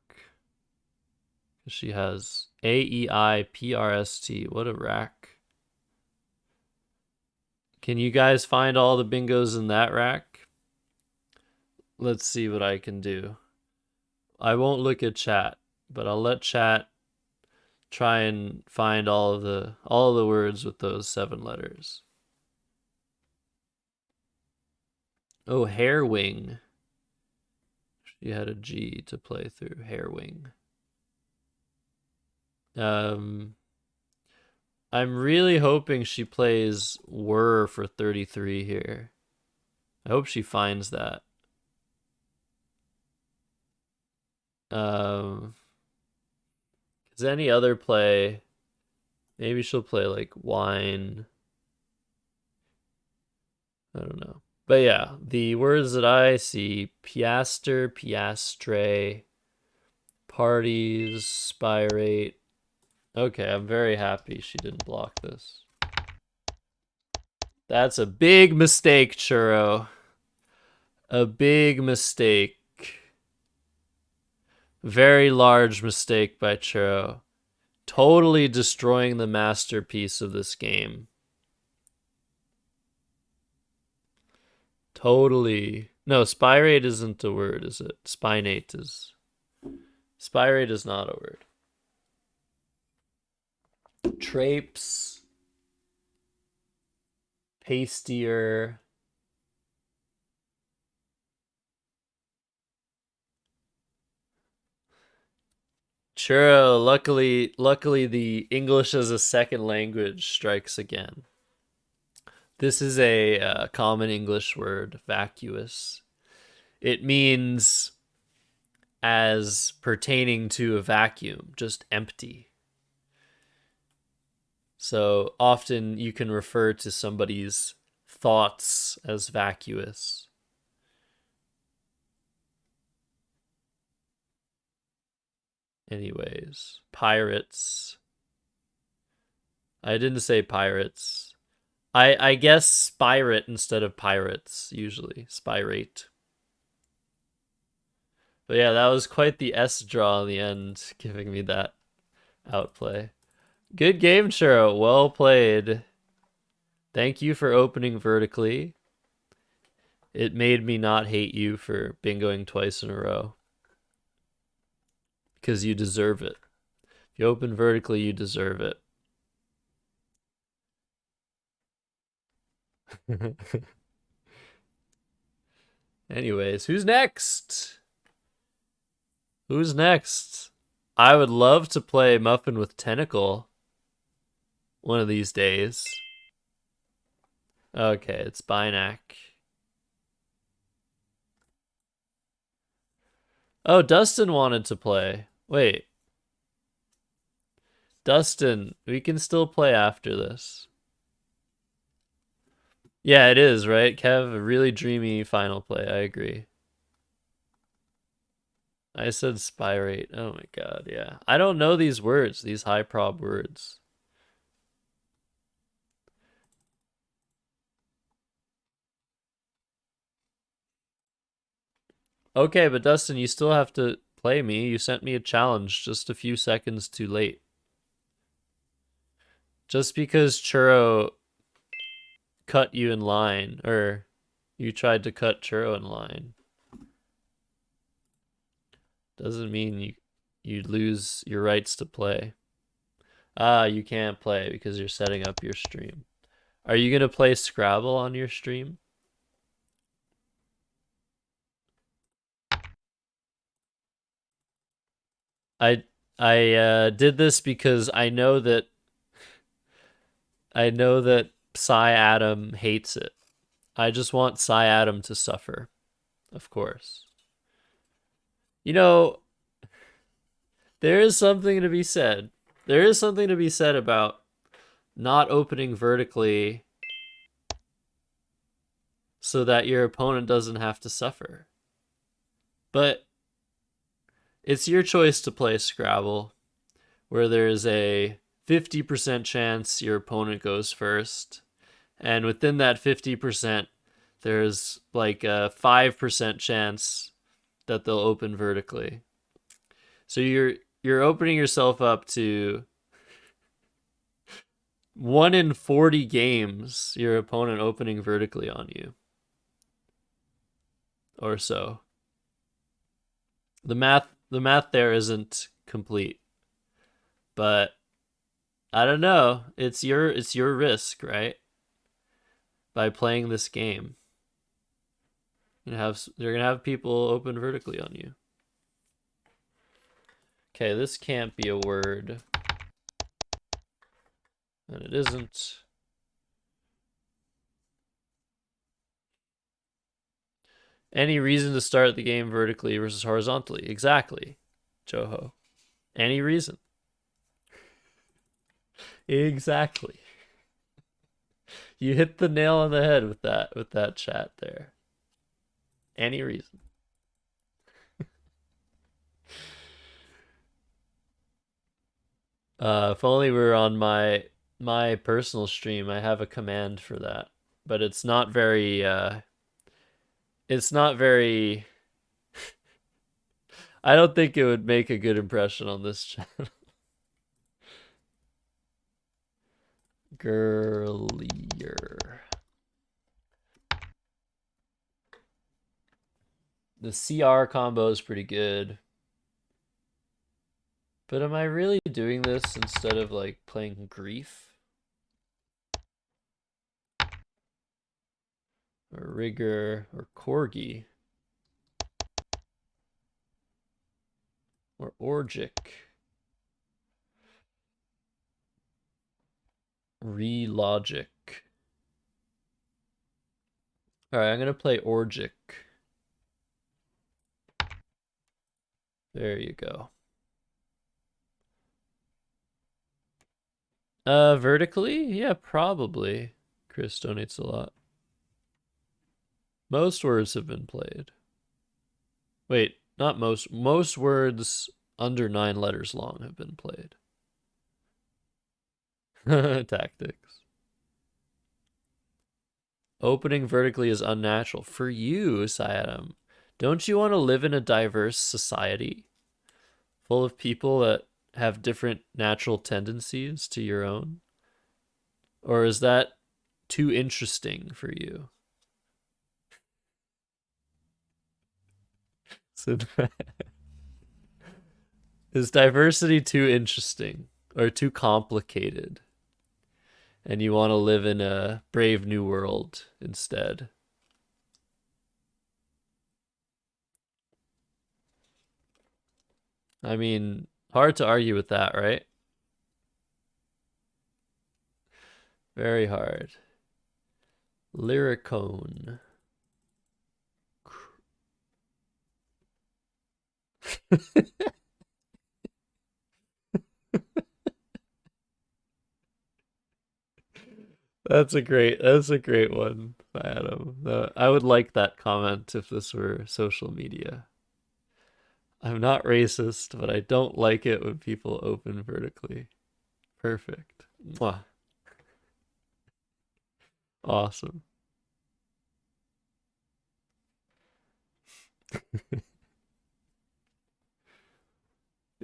She has AEIPRST. What a rack. Can you guys find all the bingos in that rack? Let's see what I can do. I won't look at chat, but I'll let chat try and find all of the words with those 7 letters. Oh, hair wing. She had a G to play through. Hair wing. I'm really hoping she plays were for 33 here. I hope she finds that. Is any other play? Maybe she'll play like wine. I don't know. But yeah, the words that I see: piaster, piastre, parties, spirate. Okay, I'm very happy she didn't block this. That's a big mistake, Churro. A big mistake. Very large mistake by Churro. Totally destroying the masterpiece of this game. Totally. No, spirate isn't a word, is it? Spinate is. Spirate is not a word. Trapes. Pastier. Churro, luckily the English as a second language strikes again. This is a common English word, vacuous. It means as pertaining to a vacuum, just empty. So often you can refer to somebody's thoughts as vacuous. Anyways, pirates. I didn't say pirates. I guess spirate instead of pirates, usually. Spirate. But yeah, that was quite the S draw in the end, giving me that outplay. Good game, Churro. Well played. Thank you for opening vertically. It made me not hate you for bingoing twice in a row. Because you deserve it. If you open vertically, you deserve it. Anyways, who's next? Who's next? I would love to play Muffin with Tentacle one of these days. Okay, it's Binac. Oh, Dustin wanted to play. Wait. Dustin, we can still play after this. Yeah, it is, right? Kev, a really dreamy final play. I agree. I said spirate. Oh my god, yeah. I don't know these words, these high prob words. Okay, but Dustin, you still have to play me. You sent me a challenge just a few seconds too late. Just because Churro cut you in line, or you tried to cut Churro in line, doesn't mean you lose your rights to play. Ah, you can't play because you're setting up your stream. Are you gonna play Scrabble on your stream? I I did this because I know that Psy Adam hates it. I just want Psy Adam to suffer, of course. You know, there is something to be said. There is something to be said about not opening vertically so that your opponent doesn't have to suffer. But it's your choice to play Scrabble, where there's a 50% chance your opponent goes first. And within that 50%, there's like a 5% chance that they'll open vertically. So you're opening yourself up to 1 in 40 games your opponent opening vertically on you. Or so. The math there isn't complete. But I don't know. It's your risk, right? By playing this game. You're gonna have people open vertically on you. Okay, this can't be a word. And it isn't. Any reason to start the game vertically versus horizontally? Exactly, Joho. Any reason? Exactly. You hit the nail on the head with that chat there. Any reason? If only we were on my personal stream, I have a command for that, but it's not very. I don't think it would make a good impression on this channel. Girlier. The CR combo is pretty good. But am I really doing this instead of like playing Grief? Or Rigor or Corgi? Or Orgic? Relogic. Alright, I'm gonna play Orgic. There you go. Vertically? Yeah, probably. Chris donates a lot. Most words have been played. Wait, not most. Most words under 9 letters long have been played. Tactics. Opening vertically is unnatural. For you, Sayadam. Don't you want to live in a diverse society full of people that have different natural tendencies to your own? Or is that too interesting for you? So is diversity too interesting or too complicated? And you want to live in a brave new world instead? I mean, Hard to argue with that, right? Very hard. Lyricone. That's a great one, Adam. I would like that comment if this were social media. I'm not racist, but I don't like it when people open vertically. Perfect. Mwah. Awesome.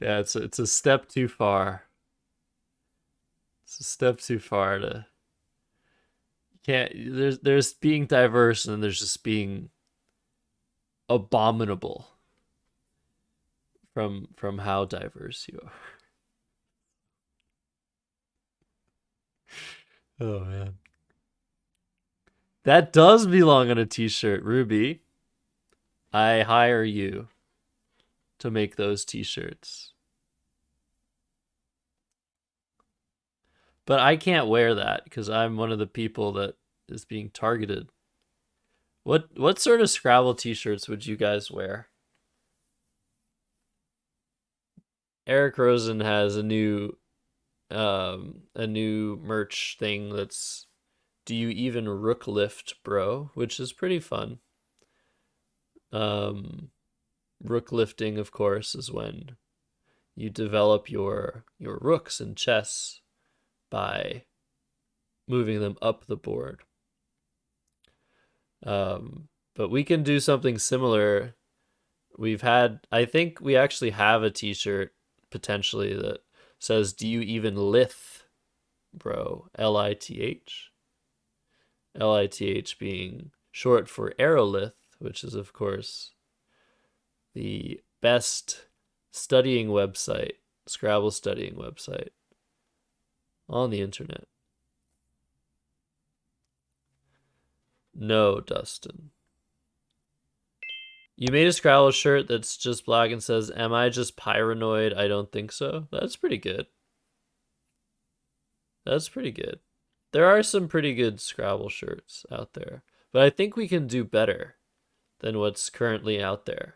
Yeah, it's a step too far. It's a step too far to can't there's being diverse and there's just being abominable from how diverse you are. Oh man. That does belong on a t-shirt, Ruby. I hire you to make those t-shirts. But I can't wear that because I'm one of the people that is being targeted. What sort of Scrabble t-shirts would you guys wear? Eric Rosen has a new merch thing that's do you even rook lift, bro? Which is pretty fun. Um Rook lifting, of course, is when you develop your rooks in chess by moving them up the board. But we can do something similar. I think we actually have a t-shirt potentially that says, do you even lith, bro? Lith. Lith being short for aerolith, which is, of course, the best studying website, Scrabble studying website on the internet. No, Dustin. You made a Scrabble shirt that's just black and says, am I just paranoid? I don't think so. That's pretty good. That's pretty good. There are some pretty good Scrabble shirts out there, but I think we can do better than what's currently out there.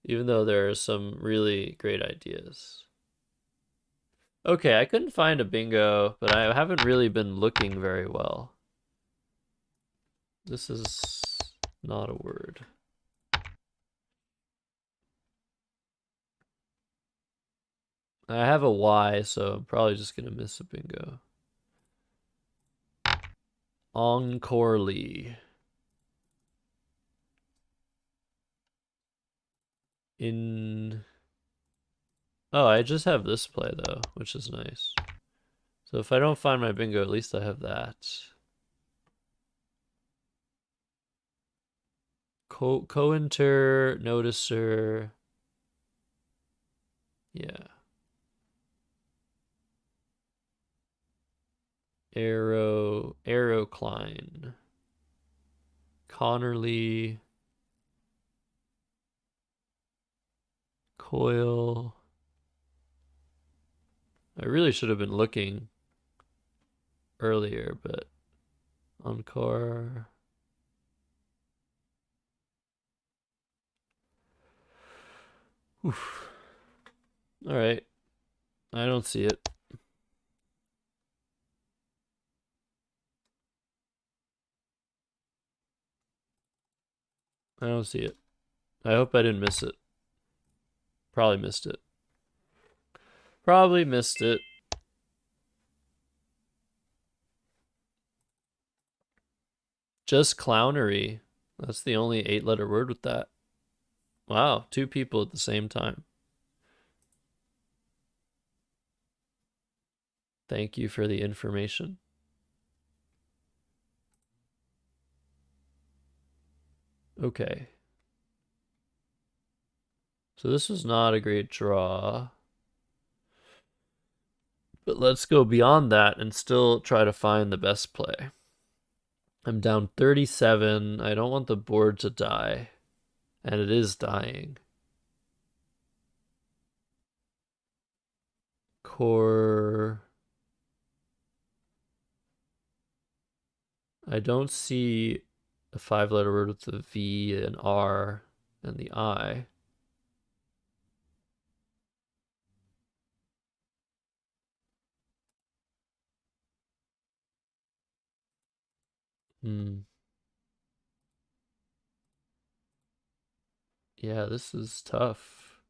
Even though there are some really great ideas. Okay, I couldn't find a bingo, but I haven't really been looking very well. This is not a word. I have a Y, so I'm probably just gonna miss a bingo. Encorely. In. Oh, I just have this play though, which is nice. So if I don't find my bingo, at least I have that. Cointer, noticer. Yeah. Aerocline. Connerly. Coil. I really should have been looking earlier, but Encore. Oof. All right. I don't see it. I don't see it. I hope I didn't miss it. Probably missed it. Probably missed it. Just clownery. That's the only 8-letter word with that. Wow, 2 people at the same time. Thank you for the information. Okay. So this is not a great draw. But let's go beyond that and still try to find the best play. I'm down 37. I don't want the board to die. And it is dying. Core. I don't see a 5-letter word with the V and R and the I. Yeah, this is tough.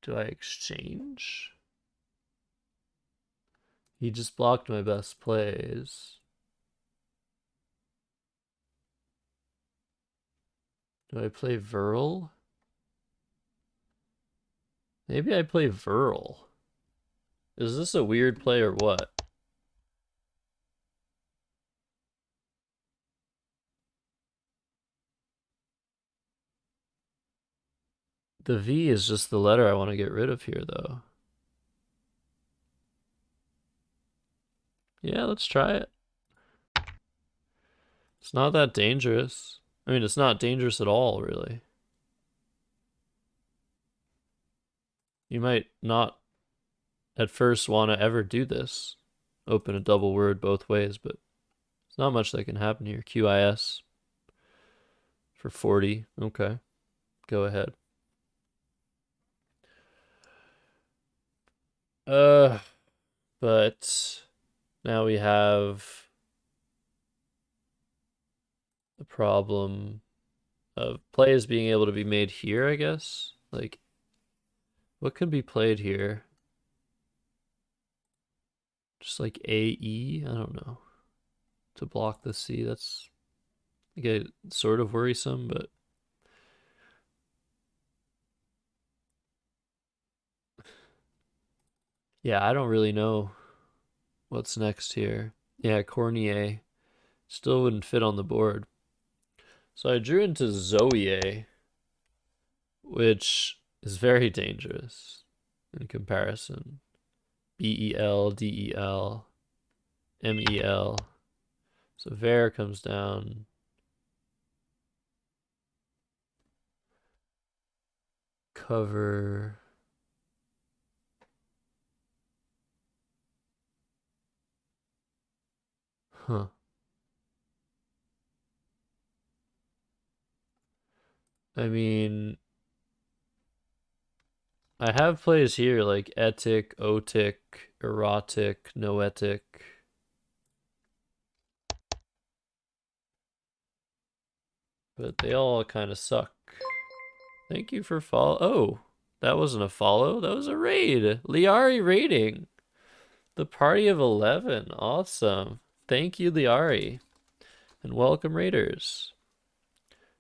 Do I exchange? He just blocked my best plays. Do I play Verl? Maybe I play Verl. Is this a weird play or what? The V is just the letter I want to get rid of here, though. Yeah, let's try it. It's not that dangerous. I mean, it's not dangerous at all, really. You might not at first want to ever do this. Open a double word both ways, but there's not much that can happen here. QIS for 40. Okay, go ahead. But now we have the problem of plays being able to be made here, I guess. Like, what can be played here? Just like AE? I don't know. To block the C, that's like sort of worrisome, but yeah, I don't really know what's next here. Yeah, Cornier still wouldn't fit on the board. So I drew into Zoe, which is very dangerous in comparison. BEL, DEL, MEL. So Ver comes down. Cover. Huh. I mean, I have plays here like etic, otic, erotic, noetic. But they all kind of suck. Thank you for follow. Oh, that wasn't a follow. That was a raid. Liari raiding. The party of 11. Awesome. Thank you, Liari. And welcome, raiders.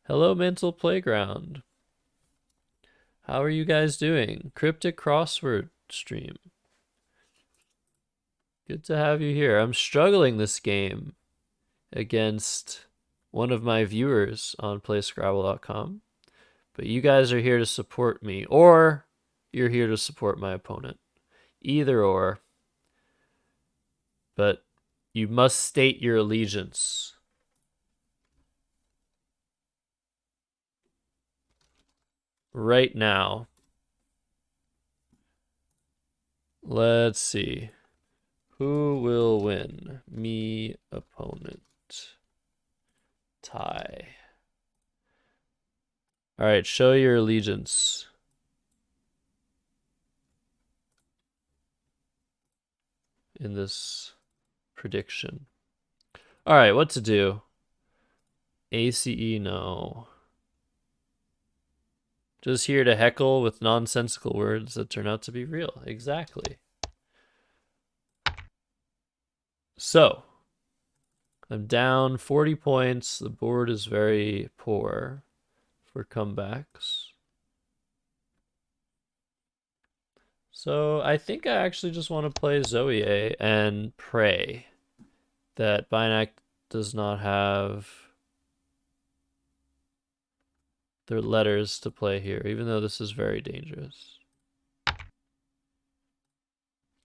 Hello, Mental Playground. How are you guys doing? Cryptic crossword stream. Good to have you here. I'm struggling this game against one of my viewers on playscrabble.com. But you guys are here to support me, or you're here to support my opponent. Either or. But you must state your allegiance. Right now. Let's see. Who will win? Me, opponent. Tie. All right, show your allegiance. In this prediction. All right, what to do? ACE, no. Just here to heckle with nonsensical words that turn out to be real. Exactly. So, I'm down 40 points. The board is very poor for comebacks. So I think I actually just want to play Zoe and pray that Binac does not have their letters to play here, even though this is very dangerous.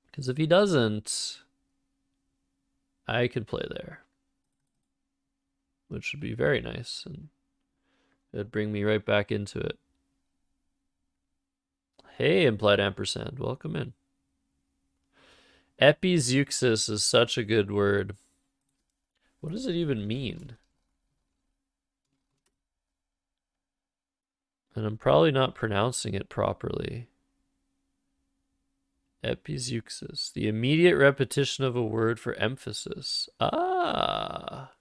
Because if he doesn't, I could play there, which would be very nice, and it'd bring me right back into it. Hey, implied ampersand. Welcome in. Epizeuxis is such a good word. What does it even mean? And I'm probably not pronouncing it properly. Epizeuxis. The immediate repetition of a word for emphasis. Ah.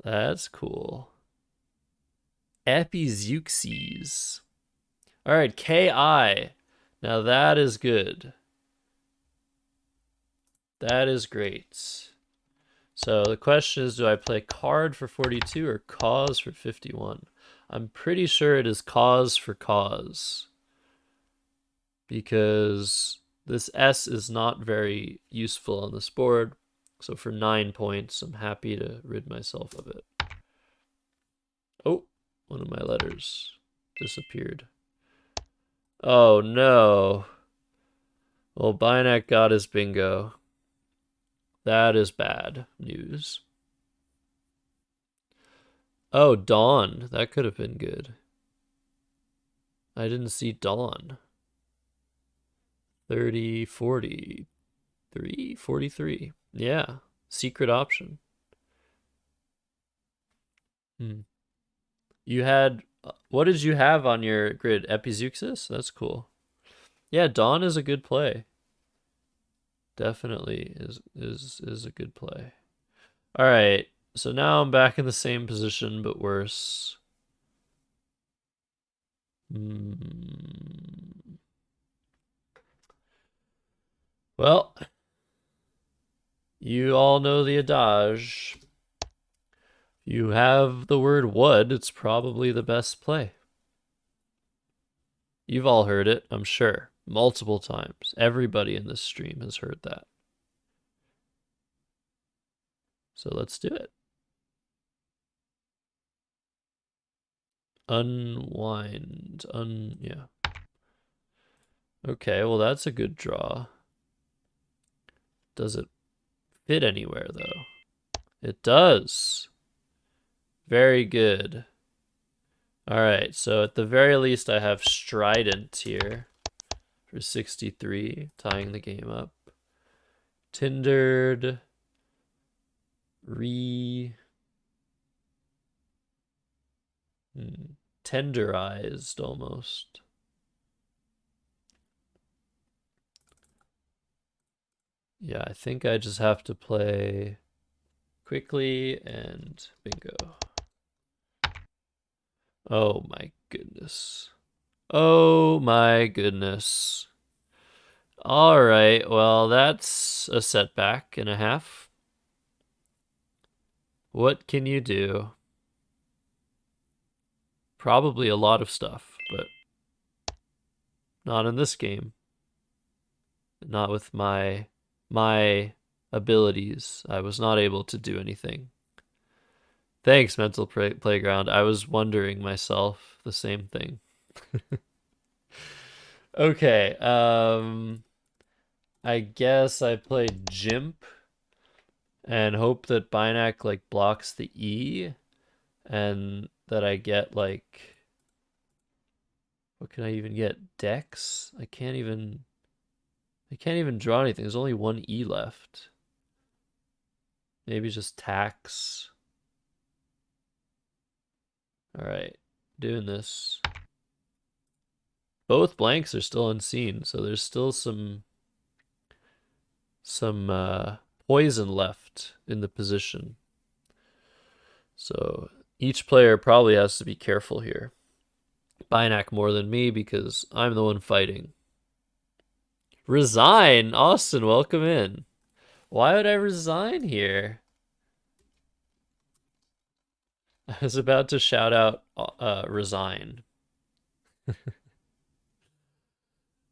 That's cool. Epizeuxis. All right, KI. Now that is good. That is great. So the question is, do I play card for 42 or cause for 51? I'm pretty sure it is cause for cause, because this S is not very useful on this board. So for 9 points, I'm happy to rid myself of it. Oh, one of my letters disappeared. Oh no. Well, Binac got his bingo. That is bad news. Oh, Dawn. That could have been good. I didn't see Dawn. 30, 43, 43. Yeah. Secret option. You had, what did you have on your grid? Epizeuxis? That's cool. Yeah, Dawn is a good play. Definitely is a good play. All right. So now I'm back in the same position, but worse. Well, you all know the adage. You have the word would, it's probably the best play. You've all heard it, I'm sure, multiple times. Everybody in this stream has heard that. So let's do it. Unwind. Yeah. Okay, well, that's a good draw. Does it fit anywhere, though? It does. Very good. All right, so at the very least, I have Strident here for 63, tying the game up. Tindered. Tenderized almost. Yeah, I think I just have to play quickly and bingo. Oh my goodness. Oh my goodness. All right, well, that's a setback and a half. What can you do? Probably a lot of stuff, but not in this game. Not with my abilities. I was not able to do anything. Thanks, Mental Playground. I was wondering myself the same thing. Okay, I guess I play Jimp and hope that Binac like blocks the E and that I get like, what can I even get? Dex? I can't even draw anything. There's only one E left. Maybe just tax. All right, doing this. Both blanks are still unseen, so there's still some poison left in the position. So each player probably has to be careful here. Binac more than me because I'm the one fighting. Resign! Austin, welcome in. Why would I resign here? I was about to shout out resign.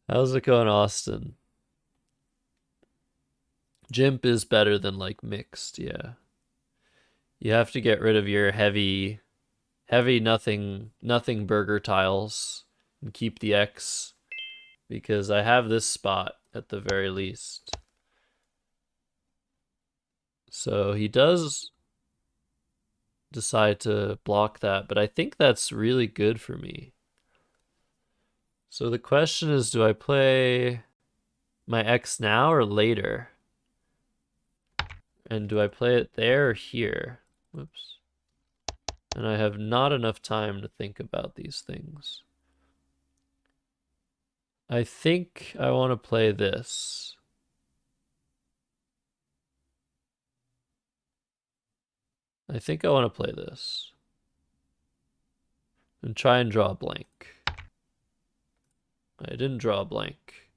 How's it going, Austin? Jimp is better than like mixed, yeah. You have to get rid of your heavy nothing burger tiles and keep the X, because I have this spot at the very least. So he does decide to block that, but I think that's really good for me. So the question is, do I play my X now or later? And do I play it there or here? Whoops. And I have not enough time to think about these things. I think I want to play this. I think I want to play this. And try and draw a blank. I didn't draw a blank.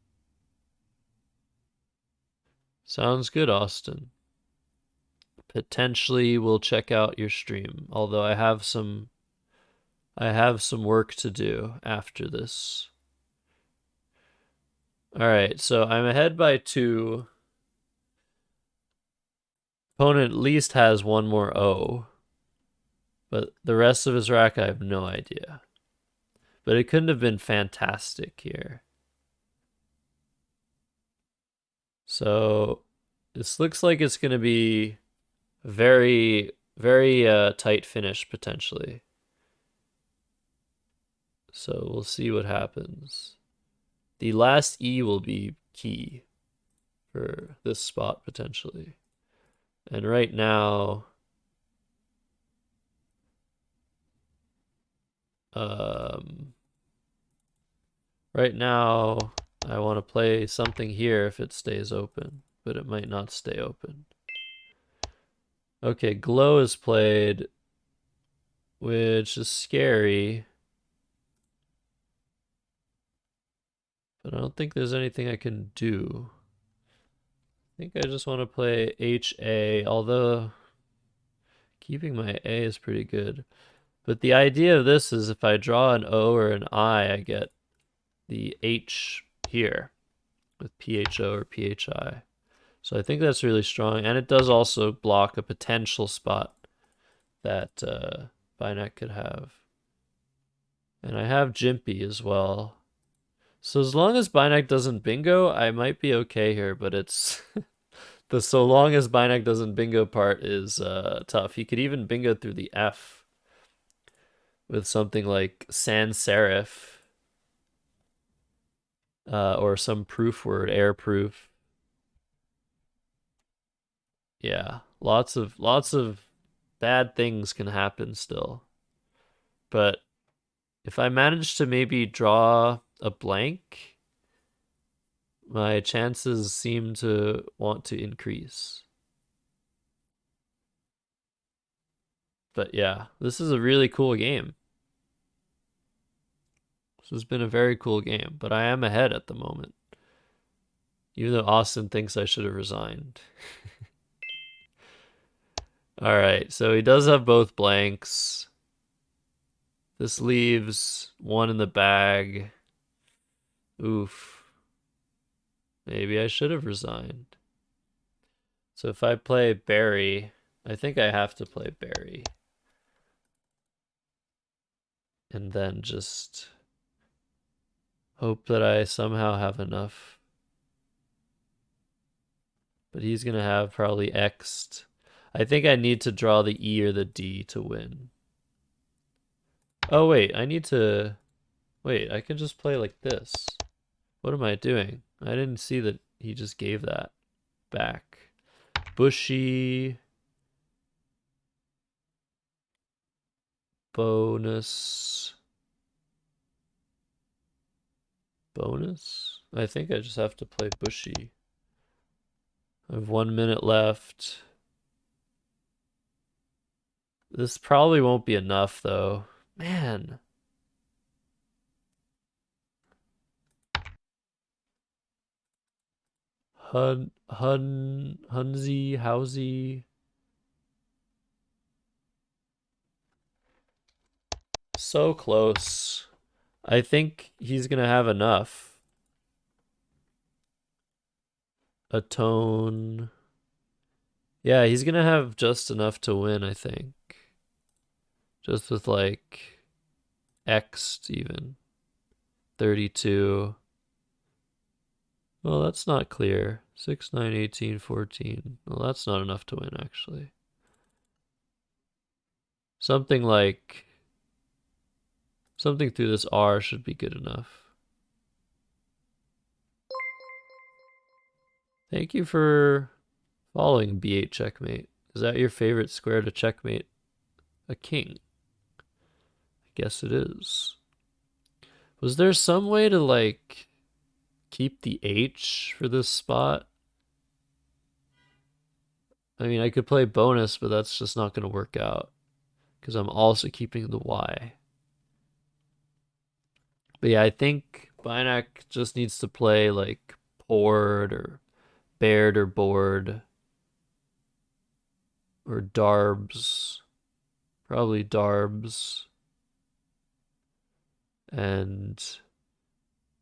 Sounds good, Austin. Potentially we'll check out your stream, although I have some work to do after this. All right, so I'm ahead by 2. Opponent at least has one more O. But the rest of his rack, I have no idea. But it couldn't have been fantastic here. So this looks like it's going to be very, very tight finish potentially. So we'll see what happens. The last E will be key for this spot potentially. And right now, I want to play something here if it stays open, but it might not stay open. Okay, glow is played, which is scary. But I don't think there's anything I can do. I think I just want to play HA, although keeping my A is pretty good. But the idea of this is if I draw an O or an I get the H here with PHO or PHI. So I think that's really strong. And it does also block a potential spot that Binek could have. And I have Jimpy as well. So as long as Binek doesn't bingo, I might be okay here, but it's the so long as Binek doesn't bingo part is tough. He could even bingo through the F with something like sans serif or some proof word, air proof. Yeah, lots of bad things can happen still. But if I manage to maybe draw a blank, my chances seem to want to increase. But yeah, this is a really cool game. This has been a very cool game, but I am ahead at the moment. Even though Austin thinks I should have resigned. All right, so he does have both blanks. This leaves one in the bag. Oof. Maybe I should have resigned. So if I play Barry, I think I have to play Barry. And then just hope that I somehow have enough. But he's going to have probably X'd. I think I need to draw the E or the D to win. Oh, wait, I need to... Wait, I can just play like this. What am I doing? I didn't see that he just gave that back. Bushy. Bonus. Bonus? I think I just have to play Bushy. I have 1 minute left. This probably won't be enough, though. Man. Hunzy, Housey. So close. I think he's gonna have enough. A tone. Yeah, he's gonna have just enough to win, I think. Just with like X even. 32. Well, that's not clear. 6, 9, 18, 14. Well, that's not enough to win, actually. Something through this R should be good enough. Thank you for following B8 checkmate. Is that your favorite square to checkmate a king? I guess it is. Was there some way to like keep the H for this spot? I mean, I could play bonus, but that's just not going to work out because I'm also keeping the Y. But yeah, I think Binac just needs to play like Port or Baird or Board or Darbs. Probably Darbs. And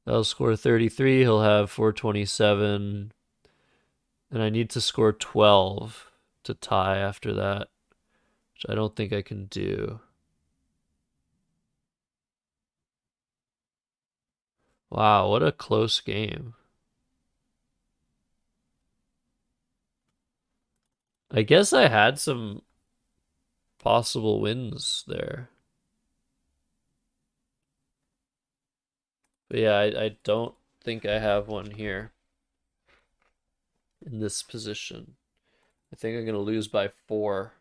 that'll score 33. He'll have 427. And I need to score 12 to tie after that, which I don't think I can do. Wow, what a close game. I guess I had some possible wins there. But yeah, I don't think I have one here in this position. I think I'm going to lose by 4.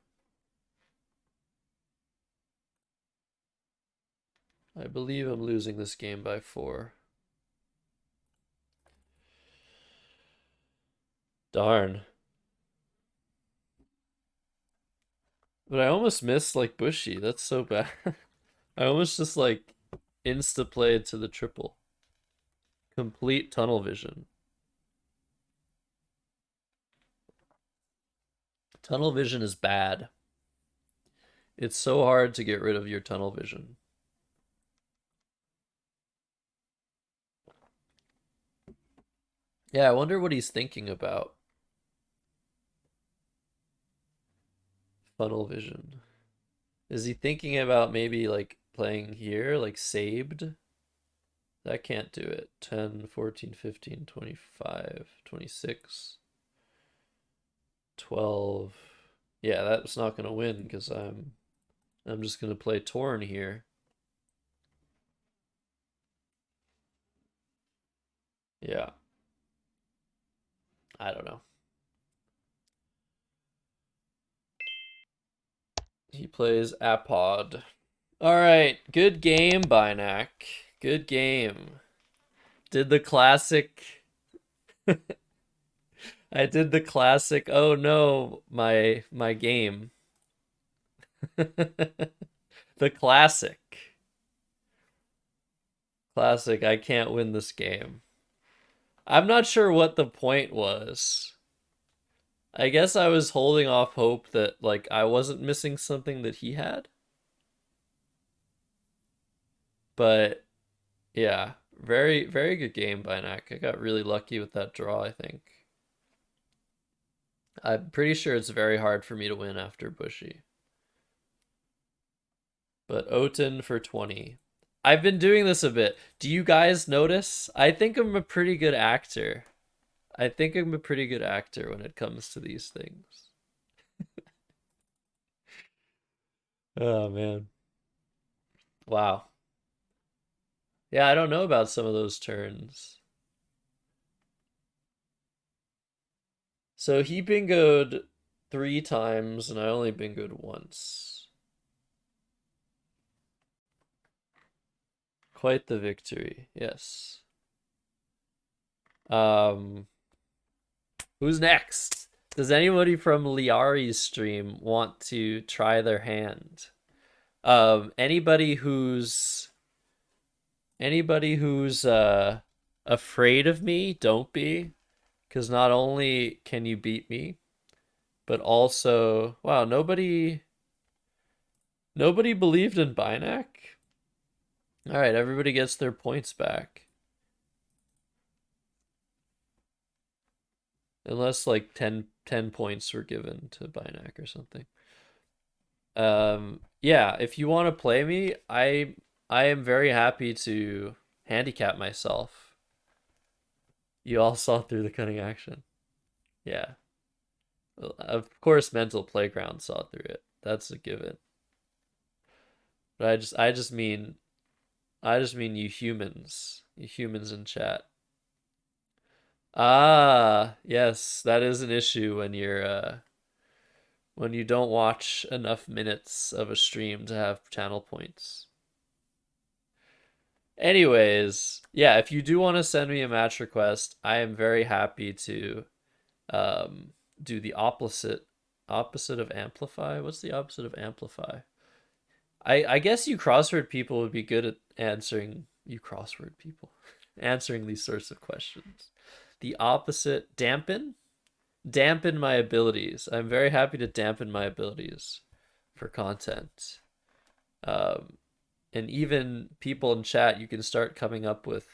I believe I'm losing this game by 4. Darn. But I almost missed like Bushy. That's so bad. I almost just like insta played to the triple. Complete tunnel vision. Tunnel vision is bad. It's so hard to get rid of your tunnel vision. Yeah, I wonder what he's thinking about. Funnel vision. Is he thinking about maybe like playing here, like sabed? That can't do it. 10, 14, 15, 25, 26, 12. Yeah, that's not going to win because I'm just going to play Torn here. Yeah. I don't know. He plays Apod. All right, good game, Binac. Good game. Did the classic. I did the classic. Oh no, my game. The classic. Classic. I can't win this game. I'm not sure what the point was. I guess I was holding off hope that like I wasn't missing something that he had. But yeah, very very good game by Nak. I got really lucky with that draw, I think. I'm pretty sure it's very hard for me to win after Bushy. But Oten for 20. I've been doing this a bit. Do you guys notice? I think I'm a pretty good actor. I think I'm a pretty good actor when it comes to these things. Oh man. Wow. Yeah, I don't know about some of those turns. So he bingoed 3 times and I only bingoed once. Quite the victory. Yes. Um Who's next? Does anybody from Liari's stream want to try their hand? Anybody who's afraid of me, don't be, because not only can you beat me, but also, wow, nobody believed in Binac. All right, everybody gets their points back. Unless like 10 points were given to Binac or something. Yeah, if you want to play me, I am very happy to handicap myself. You all saw through the cunning action. Yeah. Well, of course Mental Playground saw through it. That's a given. But I just mean you humans. You humans in chat. Ah, yes, that is an issue when you don't watch enough minutes of a stream to have channel points. Anyways, yeah, if you do want to send me a match request, I am very happy to um do the opposite of amplify. What's the opposite of amplify? I guess you crossword people would be good at answering you crossword people answering these sorts of questions. The opposite, dampen my abilities. I'm very happy to dampen my abilities for content. Um, and even people in chat, you can start coming up with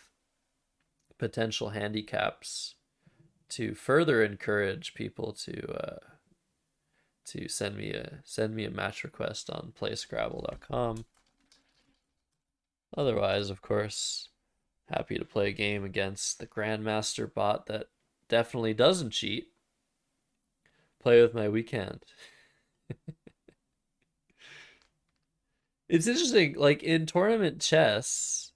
potential handicaps to further encourage people to send me a match request on playscrabble.com. Otherwise, of course, happy to play a game against the Grandmaster bot that definitely doesn't cheat. Play with my weekend. It's interesting, like in tournament chess,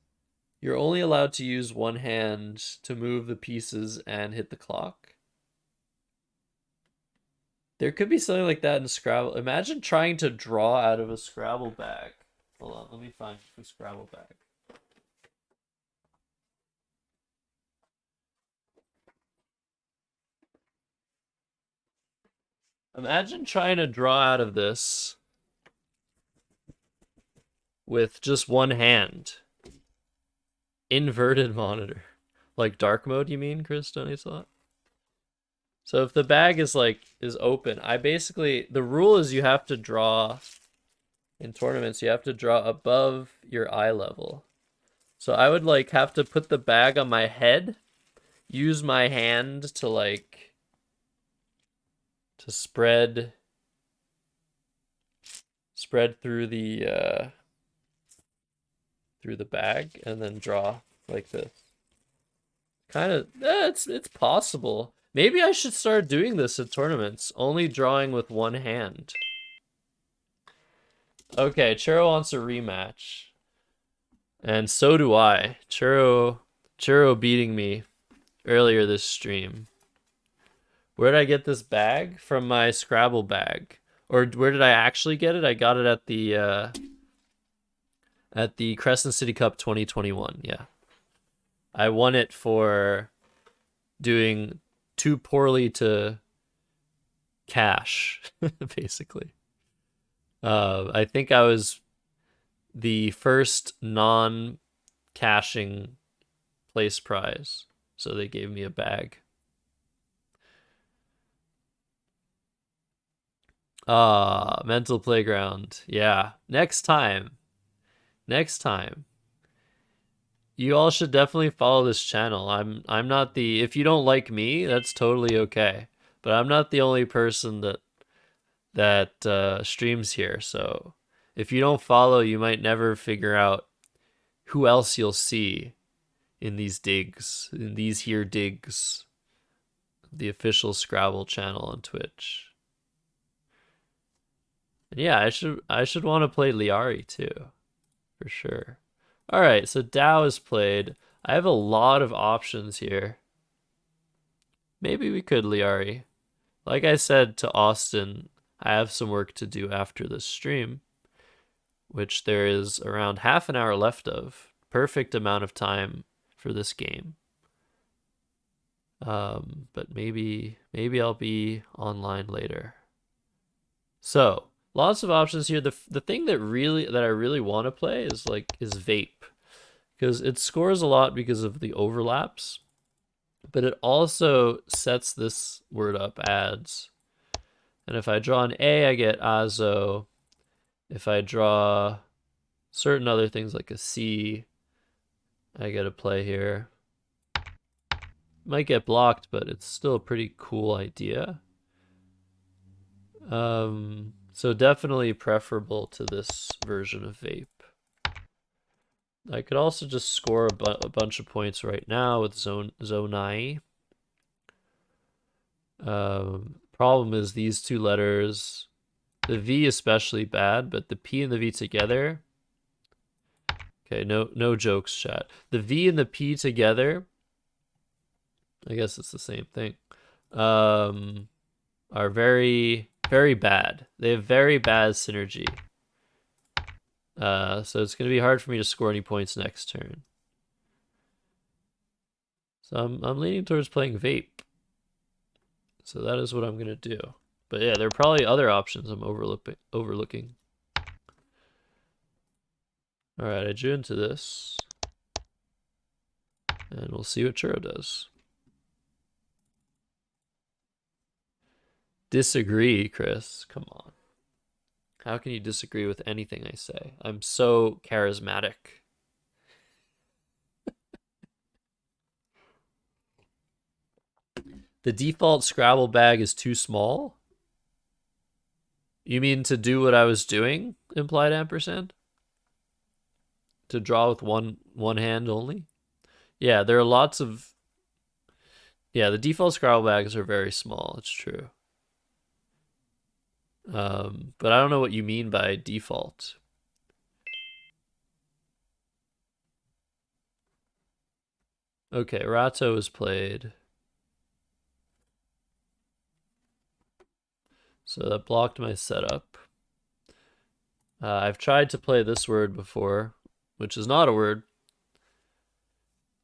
you're only allowed to use one hand to move the pieces and hit the clock. There could be something like that in Scrabble. Imagine trying to draw out of a Scrabble bag. Hold on, let me find the Scrabble bag. Imagine trying to draw out of this with just one hand. Inverted monitor. Like dark mode, you mean, Chris? Don't you thought? So if the bag is open, I basically the rule is you have to draw in tournaments, you have to draw above your eye level. So I would like have to put the bag on my head, use my hand to like to spread through the bag and then draw like this. Kind of it's possible. Maybe I should start doing this at tournaments, only drawing with one hand. Okay, Churro wants a rematch. And so do I. Churro beating me earlier this stream. Where did I get this bag? From my Scrabble bag. Or where did I actually get it? I got it at the Crescent City Cup 2021. Yeah. I won it for doing too poorly to cash, basically. I think I was the first non-cashing place prize, so they gave me a bag. Ah, mental playground. Yeah, next time. Next time. You all should definitely follow this channel. I'm not the if you don't like me, that's totally okay. But I'm not the only person that streams here, so if you don't follow, you might never figure out who else you'll see in these digs, in these here digs, the official Scrabble channel on Twitch. And yeah, I should want to play Liari too, for sure. All right, so Dow is played. I have a lot of options here. Maybe we could Liari. Like I said to Austin, I have some work to do after this stream, which there is around half an hour left of. Perfect amount of time for this game. But maybe I'll be online later. So lots of options here. The thing that I really want to play is Vape, because it scores a lot because of the overlaps, but it also sets this word up ads. And if I draw an A, I get Azo. If I draw certain other things like a C, I get a play here. Might get blocked, but it's still a pretty cool idea. So definitely preferable to this version of Vape. I could also just score a bunch of points right now with Zonai. Problem is these two letters, the V especially bad, but the P and the V together. Okay, no jokes, chat. The V and the P together I guess it's the same thing. Are very, very bad. They have very bad synergy. So it's going to be hard for me to score any points next turn. So I'm leaning towards playing Vape. So that is what I'm going to do. But yeah, there are probably other options I'm overlooking. All right, I drew into this. And we'll see what Churro does. Disagree, Chris. Come on. How can you disagree with anything I say? I'm so charismatic. The default Scrabble bag is too small? You mean to do what I was doing? Implied ampersand? To draw with one hand only? Yeah, there are lots of... Yeah, the default Scrabble bags are very small. It's true. But I don't know what you mean by default. Okay, Rato is played. So that blocked my setup. I've tried to play this word before, which is not a word.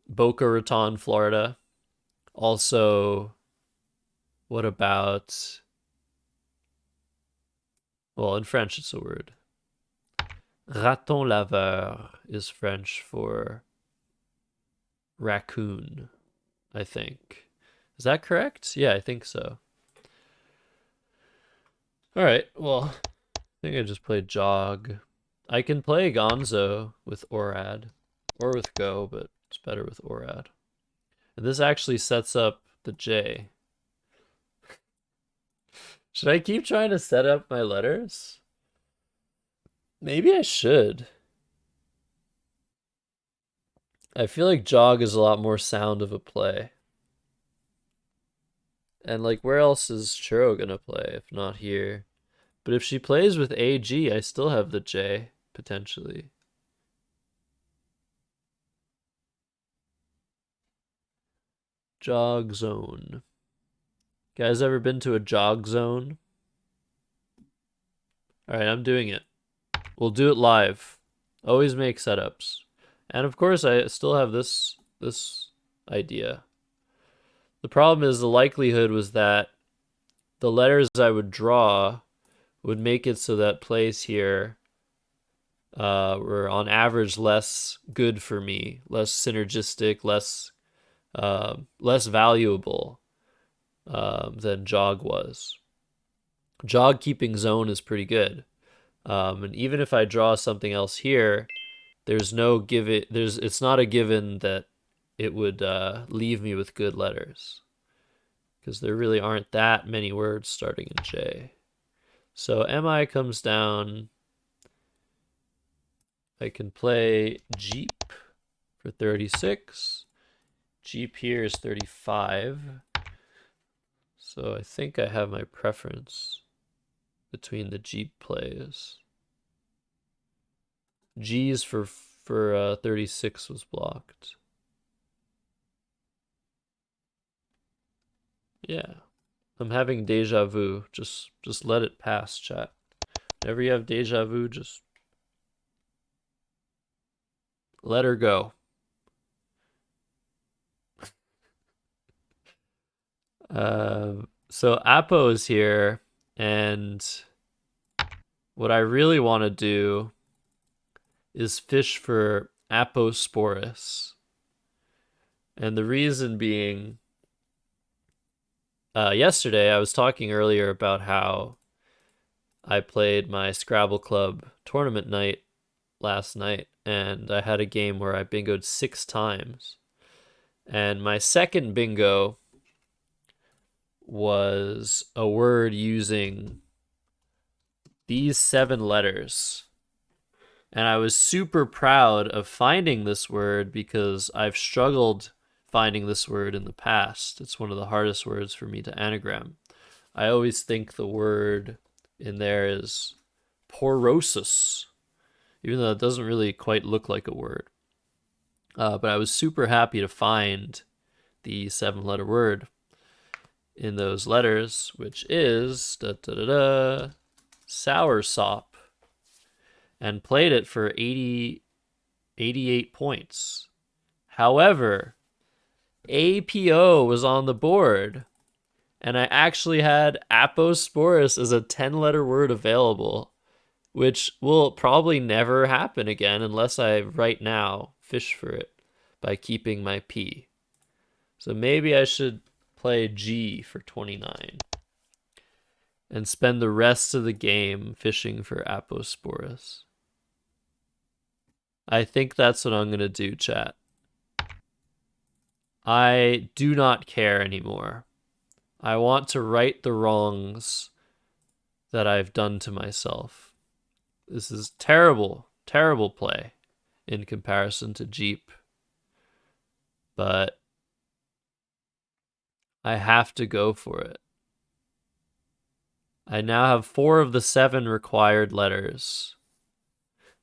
Boca Raton, Florida. Also, what about... Well, in French, it's a word. Raton laveur is French for raccoon, I think. Is that correct? Yeah, I think so. All right, well, I think I just played Jog. I can play Gonzo with Orad, or with Go, but it's better with Orad. And this actually sets up the J. Should I keep trying to set up my letters? Maybe I should. I feel like Jog is a lot more sound of a play. And like, where else is Churro gonna play if not here? But if she plays with AG, I still have the J, potentially. Jog zone. Guys ever been to a jog zone? Alright, I'm doing it. We'll do it live. Always make setups. And of course, I still have this idea. The problem is the likelihood was that the letters I would draw would make it so that plays here were on average less good for me, less synergistic, less valuable than Jog was. Jog keeping zone is pretty good. And even if I draw something else here, it's not a given that it would leave me with good letters, because there really aren't that many words starting in J. So MI comes down. I can play Jeep for 36. Jeep here is 35. So I think I have my preference between the Jeep plays. G's for 36 was blocked. Yeah. I'm having deja vu. Just let it pass, chat. Whenever you have deja vu, just let her go. So Apo is here, and what I really want to do is fish for Aposporus. And the reason being, yesterday I was talking earlier about how I played my Scrabble Club tournament night last night, and I had a game where I bingoed 6 times. And my second bingo was a word using these 7 letters. And I was super proud of finding this word because I've struggled finding this word in the past. It's one of the hardest words for me to anagram. I always think the word in there is porosus, even though it doesn't really quite look like a word. But I was super happy to find the 7-letter word in those letters, which is soursop, and played it for 88 points. However, APO was on the board, and I actually had Aposporus as a 10-letter word available, which will probably never happen again unless I right now fish for it by keeping my P. So maybe I should play G for 29 and spend the rest of the game fishing for Aposporus. I think that's what I'm going to do, chat. I do not care anymore. I want to right the wrongs that I've done to myself. This is terrible, terrible play in comparison to Jeep. But I have to go for it. I now have 4 of the 7 required letters.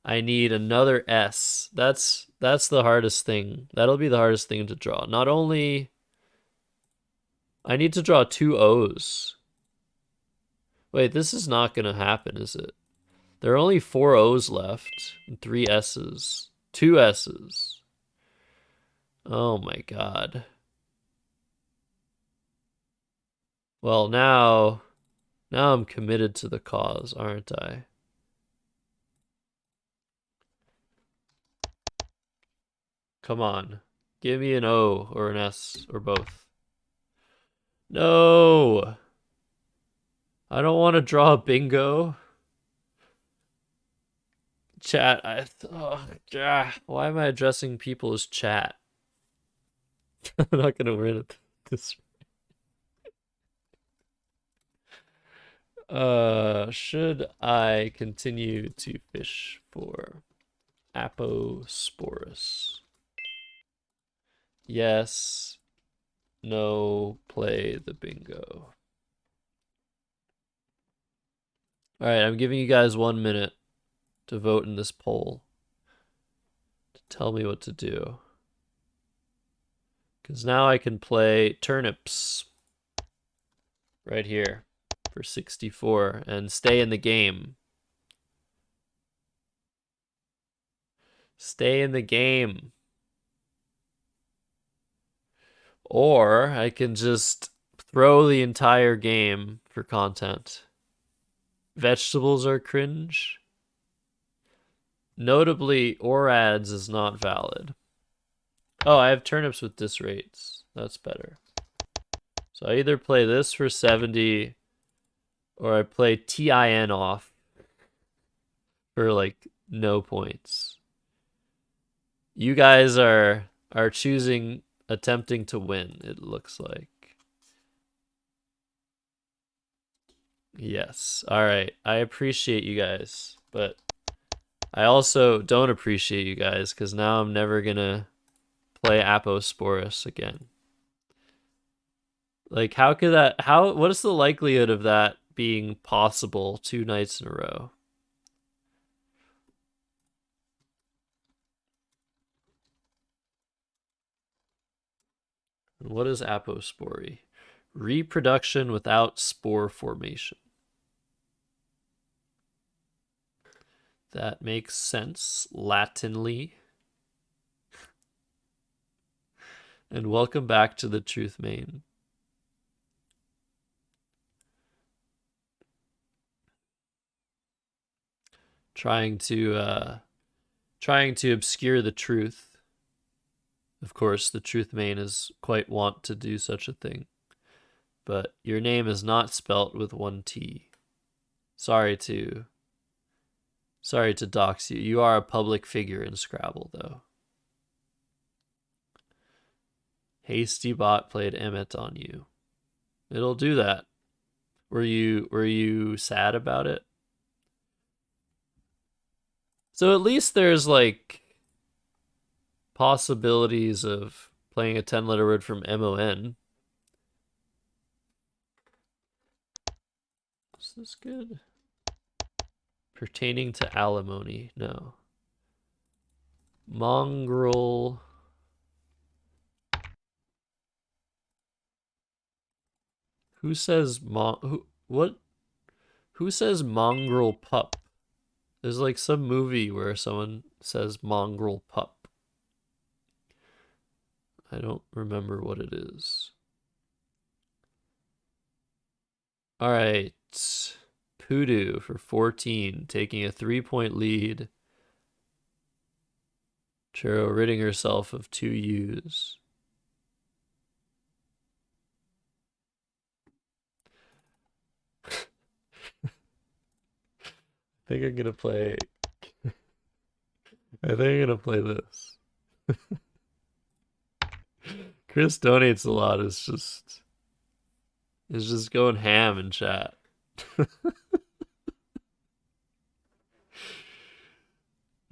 I need another S. That's the hardest thing. That'll be the hardest thing to draw. Not only... I need to draw 2 O's. Wait, this is not going to happen, is it? There are only 4 O's left and 3 S's. 2 S's. Oh my god. Well, now I'm committed to the cause, aren't I? Come on. Give me an O or an S or both. No! I don't want to draw a bingo. Chat, why am I addressing people as chat? I'm not gonna win it this. Should I continue to fish for Aposporus? Yes. No. Play the bingo. All right, I'm giving you guys 1 minute to vote in this poll. To tell me what to do. Because now I can play turnips right here for 64 and stay in the game. Stay in the game. Or I can just throw the entire game for content. Vegetables are cringe. Notably, ORADS is not valid. Oh, I have turnips with disrates. That's better. So I either play this for 70 or I play TIN off for like no points. You guys are choosing attempting to win, it looks like. Yes. All right. I appreciate you guys, but I also don't appreciate you guys because now I'm never gonna play Aposporus again. Like, how could that? What is the likelihood of that being possible 2 nights in a row? And what is apospory? Reproduction without spore formation. That makes sense, Latinly. And welcome back to the Truth Main. Trying to obscure the truth. Of course, the Truth Main is quite wont to do such a thing. But your name is not spelt with 1 T. Sorry to dox you. You are a public figure in Scrabble, though. Hasty Bot played Emmet on you. It'll do that. Were you sad about it? So at least there's like possibilities of playing a 10-letter word from MON. Is this good? Pertaining to alimony, no. Mongrel. Who says who says mongrel pup? There's like some movie where someone says mongrel pup. I don't remember what it is. All right. Poodoo for 14, taking a 3-point lead. Churro ridding herself of 2 U's. I think I'm gonna play. I think I'm gonna play this. Chris donates a lot. It's just going ham in chat. All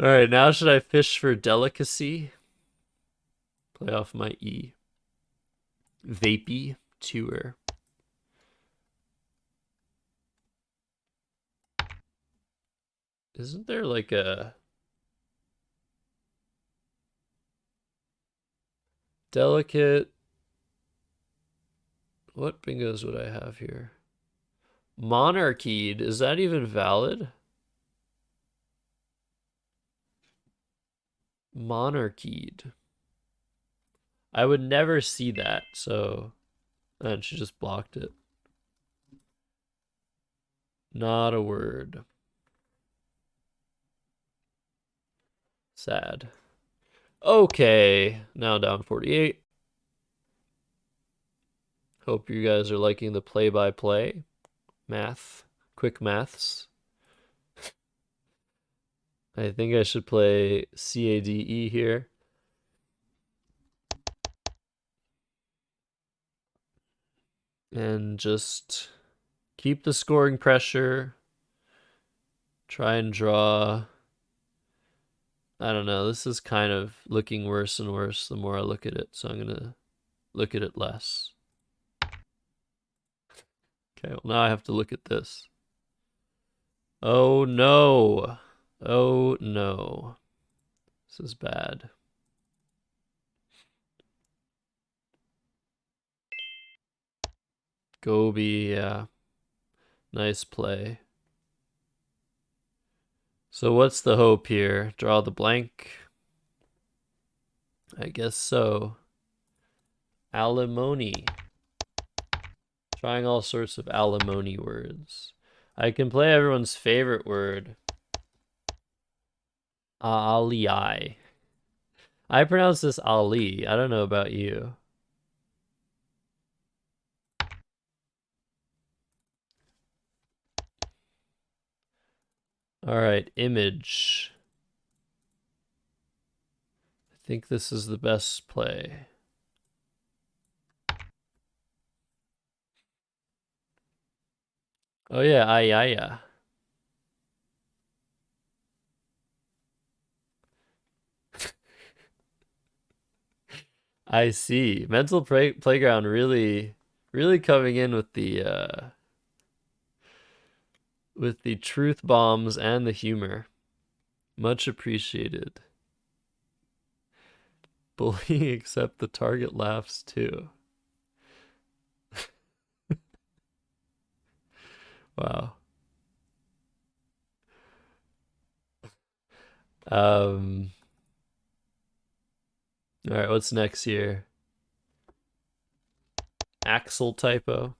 right, now should I fish for delicacy? Play off my E. Vapey tour. Isn't there like a delicate? What bingos would I have here? Monarchied. Is that even valid? Monarchied. I would never see that, so. And she just blocked it. Not a word. Sad. Okay, now down 48. Hope you guys are liking the play-by-play. Math. Quick maths. I think I should play CADE here. And just keep the scoring pressure. Try and draw. I don't know. This is kind of looking worse and worse the more I look at it. So I'm going to look at it less. Okay, well, now I have to look at this. Oh, no. Oh, no. This is bad. Gobi, yeah. Nice play. So what's the hope here? Draw the blank? I guess so. Alimony. Trying all sorts of alimony words. I can play everyone's favorite word. Ali. I pronounce this Ali. I don't know about you. All right, image. I think this is the best play. Oh yeah, ayaya. I see. Mental playground really coming in with the truth bombs and the humor. Much appreciated. Bullying except the target laughs too. Wow. All right, what's next here? Axel typo.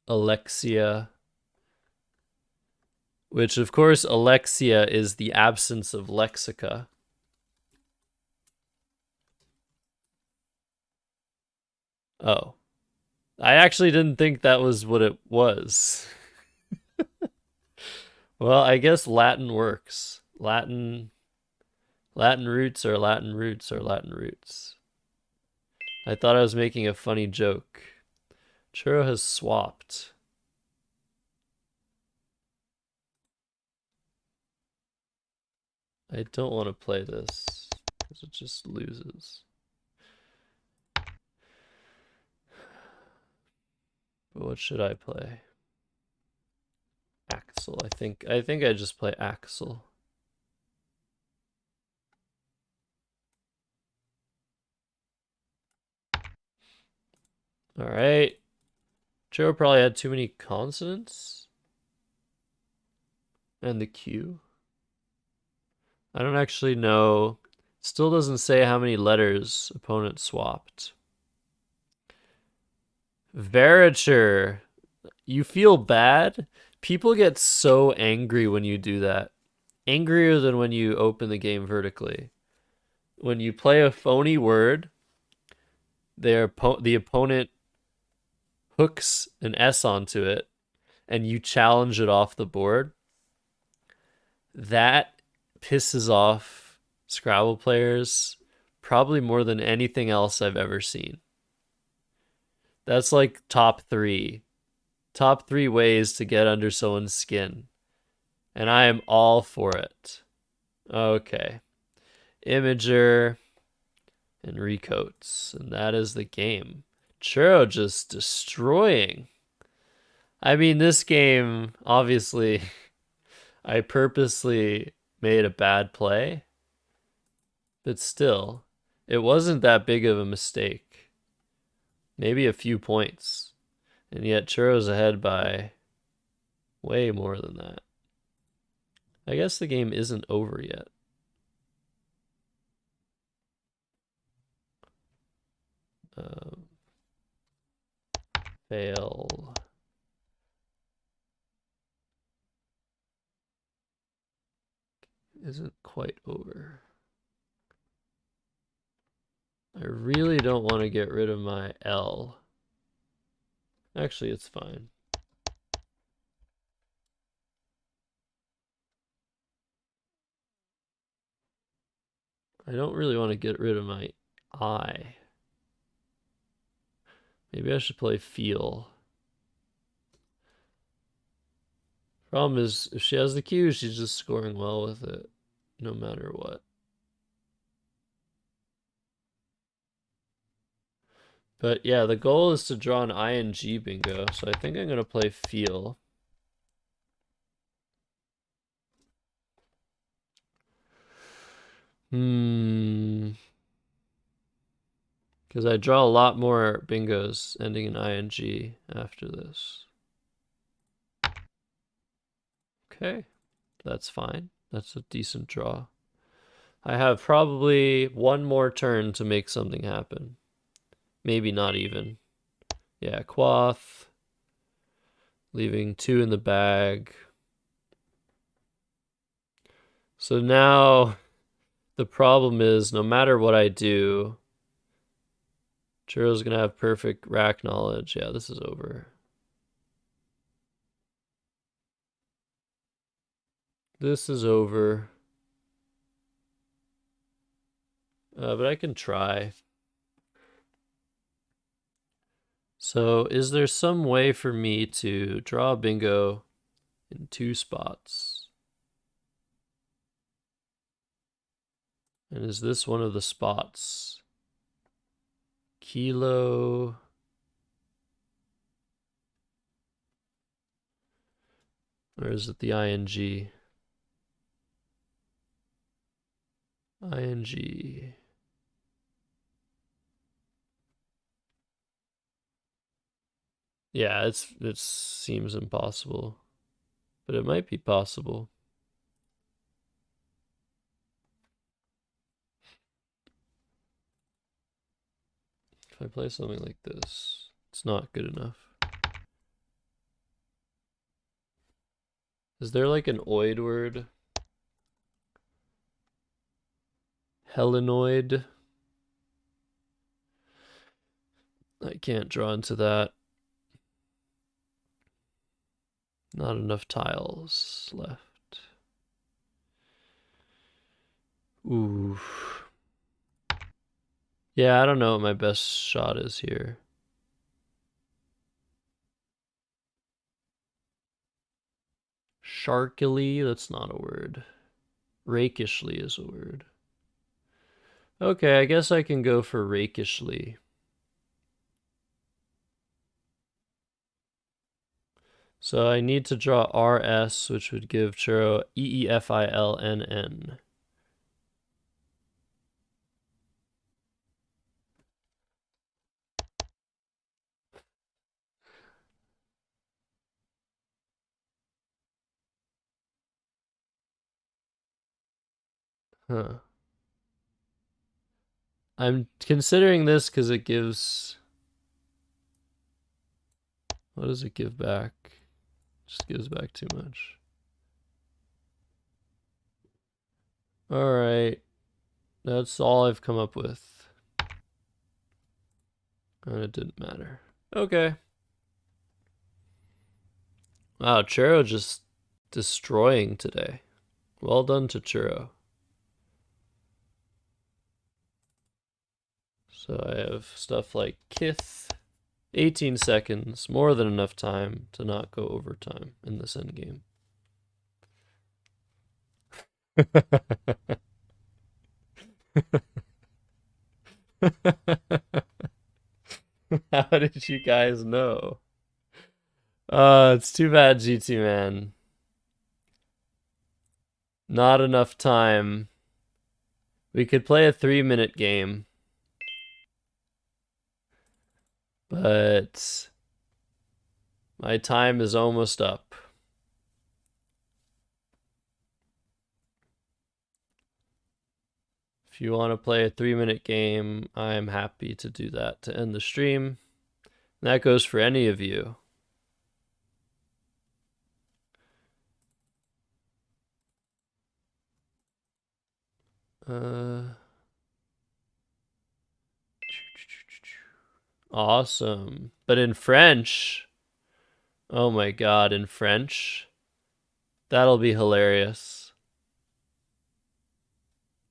Alexia. Which, of course, Alexia is the absence of lexica. Oh. I actually didn't think that was what it was. Well, I guess Latin works. Latin roots are Latin roots are Latin roots. I thought I was making a funny joke. Churro has swapped. I don't want to play this because it just loses. But what should I play? Axel. I think I just play Axel. All right. Joe probably had too many consonants. And the Q. I don't actually know. Still doesn't say how many letters opponent swapped. Veriture. You feel bad? People get so angry when you do that. Angrier than when you open the game vertically. When you play a phony word, the opponent hooks an S onto it, and you challenge it off the board. That pisses off Scrabble players probably more than anything else I've ever seen. That's like top three. Top three ways to get under someone's skin. And I am all for it. Okay. Imager and recoats. And that is the game. Churro just destroying. I mean, this game, obviously, I purposely made a bad play. But still, it wasn't that big of a mistake. Maybe a few points. And yet Churro's ahead by way more than that. I guess the game isn't over yet. Fail. Isn't quite over. I really don't want to get rid of my L. Actually, it's fine. I don't really want to get rid of my I. Maybe I should play feel. Problem is, if she has the Q, she's just scoring well with it, no matter what. But yeah, the goal is to draw an ING bingo, so I think I'm going to play feel. Because I draw a lot more bingos ending in ING after this. Okay, that's fine. That's a decent draw. I have probably one more turn to make something happen. Maybe not even. Yeah, quaff. Leaving 2 in the bag. So now the problem is no matter what I do, Churro's going to have perfect rack knowledge. Yeah, this is over. This is over. But I can try. So is there some way for me to draw a bingo in 2 spots? And is this one of the spots? Kilo. Or is it the ING? ING. Yeah, it seems impossible. But it might be possible. If I play something like this, it's not good enough. Is there like an oid word? Helenoid? I can't draw into that. Not enough tiles left. Ooh. Yeah, I don't know what my best shot is here. Sharkily, that's not a word. Rakishly is a word. Okay, I guess I can go for rakishly. So I need to draw RS, which would give Churro EEFILNN. Huh. I'm considering this because it gives... What does it give back? Just gives back too much. Alright. That's all I've come up with. And it didn't matter. Okay. Wow, Churro just destroying today. Well done to Churro. So I have stuff like Kith, 18 seconds, more than enough time to not go overtime in this endgame. How did you guys know? It's too bad, GT man. Not enough time. We could play a 3-minute game. But my time is almost up. If you want to play a 3-minute game, I'm happy to do that to end the stream. And that goes for any of you. Awesome. But in French, oh my god, in French, that'll be hilarious.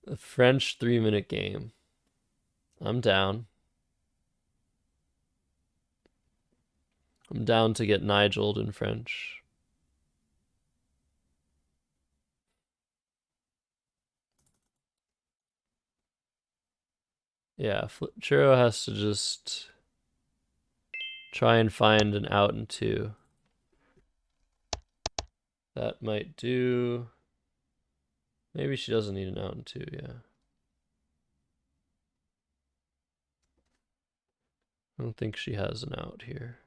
A French 3-minute game. I'm down. I'm down to get Nigel'd in French. Yeah, Churro has to just try and find an out and two. That might do. Maybe she doesn't need an out and two, yeah. I don't think she has an out here.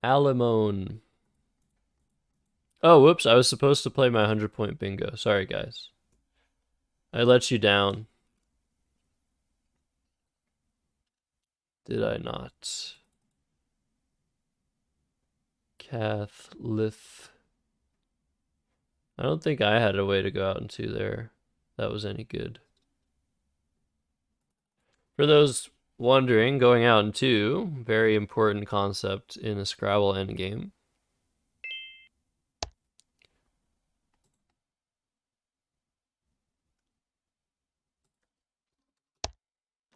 Alimone. Oh, whoops, I was supposed to play my 100-point bingo. Sorry, guys. I let you down. Did I not? Cath, Lith. I don't think I had a way to go out in two there. That was any good. For those wondering, going out in two, very important concept in a Scrabble endgame.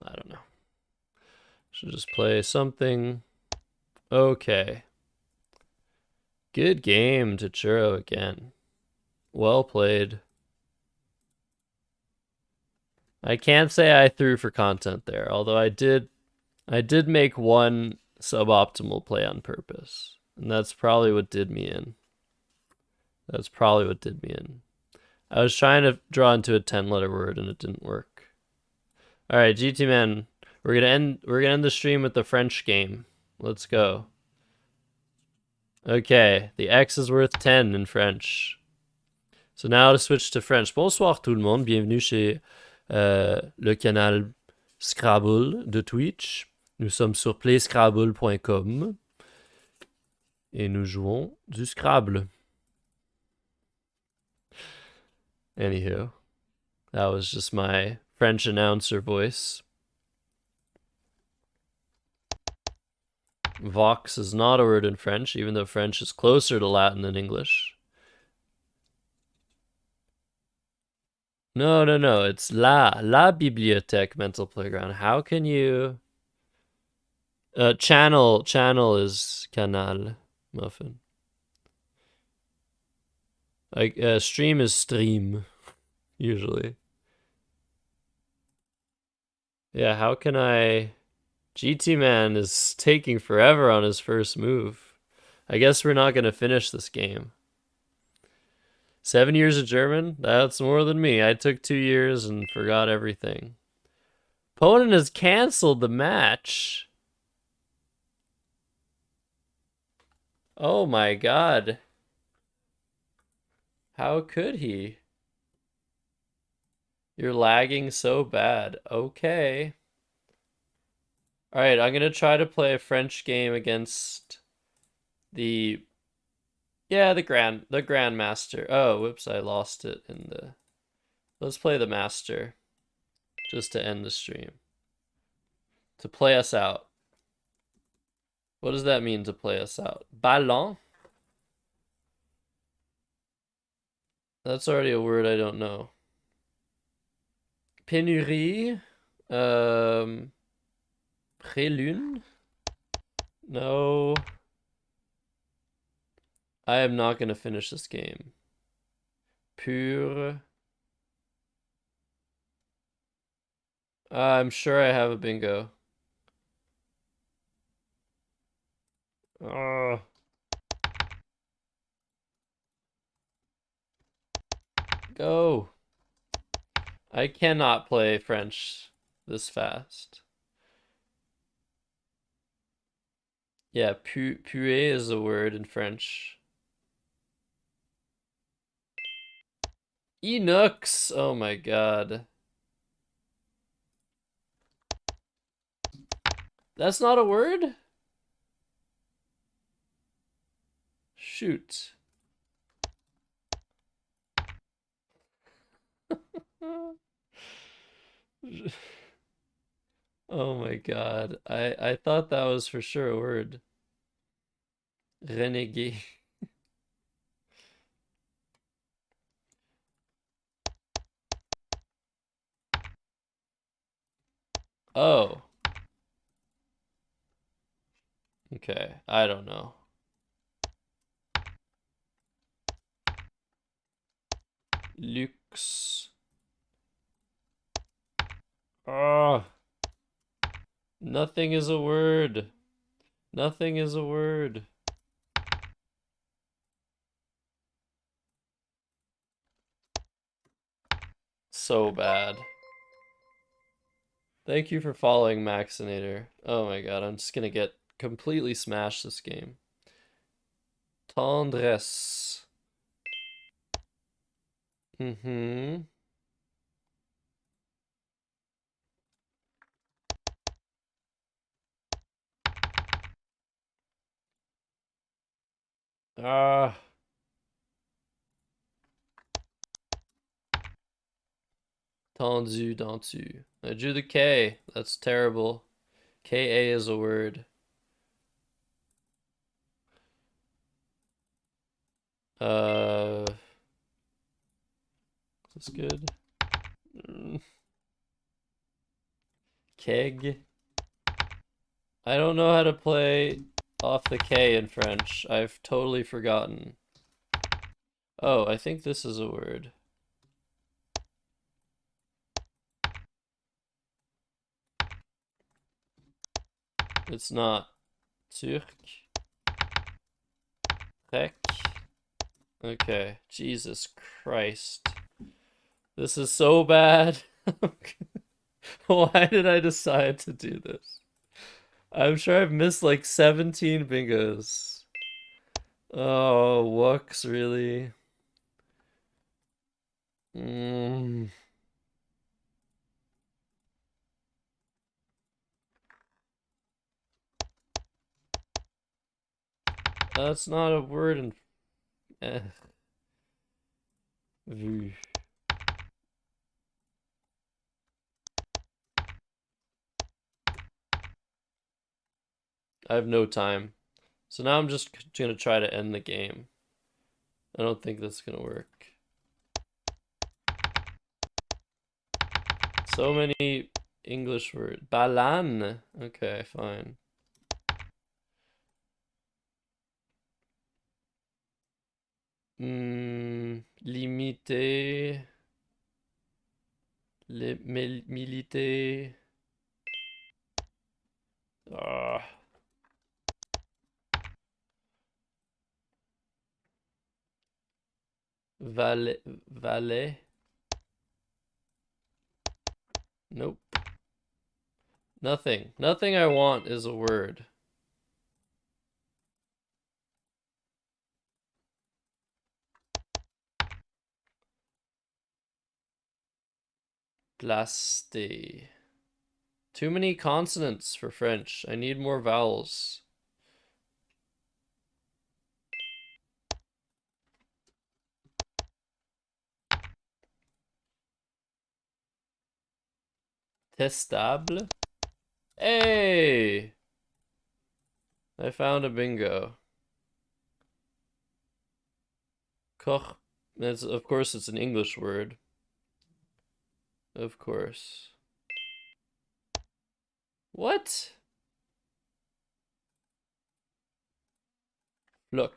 I don't know. Should just play something. Okay. Good game to Churro again. Well played. I can't say I threw for content there, although I did make one suboptimal play on purpose. And that's probably what did me in. That's probably what did me in. I was trying to draw into a 10-letter word and it didn't work. All right, GT man, we're gonna end the stream with the French game. Let's go. Okay, the X is worth 10 in French. So now to switch to French. Bonsoir tout le monde, bienvenue chez le canal Scrabble de Twitch. Nous sommes sur playscrabble.com et nous jouons du Scrabble. Anywho, that was just my French announcer voice. Vox is not a word in French, even though French is closer to Latin than English. No, it's la bibliothèque mental playground. How can you... channel is canal, muffin. Like, stream is stream, usually. Yeah, how can I... GT man is taking forever on his first move. I guess we're not going to finish this game. 7 years of German? That's more than me. I took 2 years and forgot everything. Opponent has canceled the match. Oh my god. How could he? You're lagging so bad. Okay. All right, I'm gonna try to play a French game against the the Grandmaster. Oh, whoops, I lost it in the. Let's play the Master just to end the stream. To play us out. What does that mean to play us out? Ballon? That's already a word I don't know. Pénurie? Prélune? No. I am not gonna finish this game. Pure. I'm sure I have a bingo. Oh, go. I cannot play French this fast. Yeah, puer is a word in French. Enux. Oh my god. That's not a word? Shoot. Oh my god. I thought that was for sure a word. Renegade. Oh. Okay. I don't know. Lux. Oh. Nothing is a word. Nothing is a word. So bad. Thank you for following Maxinator. Oh my god, I'm just gonna get completely smashed this game. Tendresse. Mm-hmm. Ah. Tendu, dentu. I drew the K. That's terrible. KA is a word. Uh, is this good? Keg. I don't know how to play off the K in French. I've totally forgotten. Oh, I think this is a word. It's not. Turk. Heck. Okay. Jesus Christ. This is so bad. Why did I decide to do this? I'm sure I've missed like 17 bingos. Oh, Wux, really? Mm, that's not a word in. Eh. Vu. I have no time. So now I'm just gonna try to end the game. I don't think that's gonna work. So many English words. Balan. Okay, fine. Limité. Milité. Ah. Valet. Valet. Nope. Nothing. Nothing I want is a word. Plaste. Too many consonants for French. I need more vowels. Testable. Hey! I found a bingo. Koch. That's, of course, it's an English word. Of course. What? Look.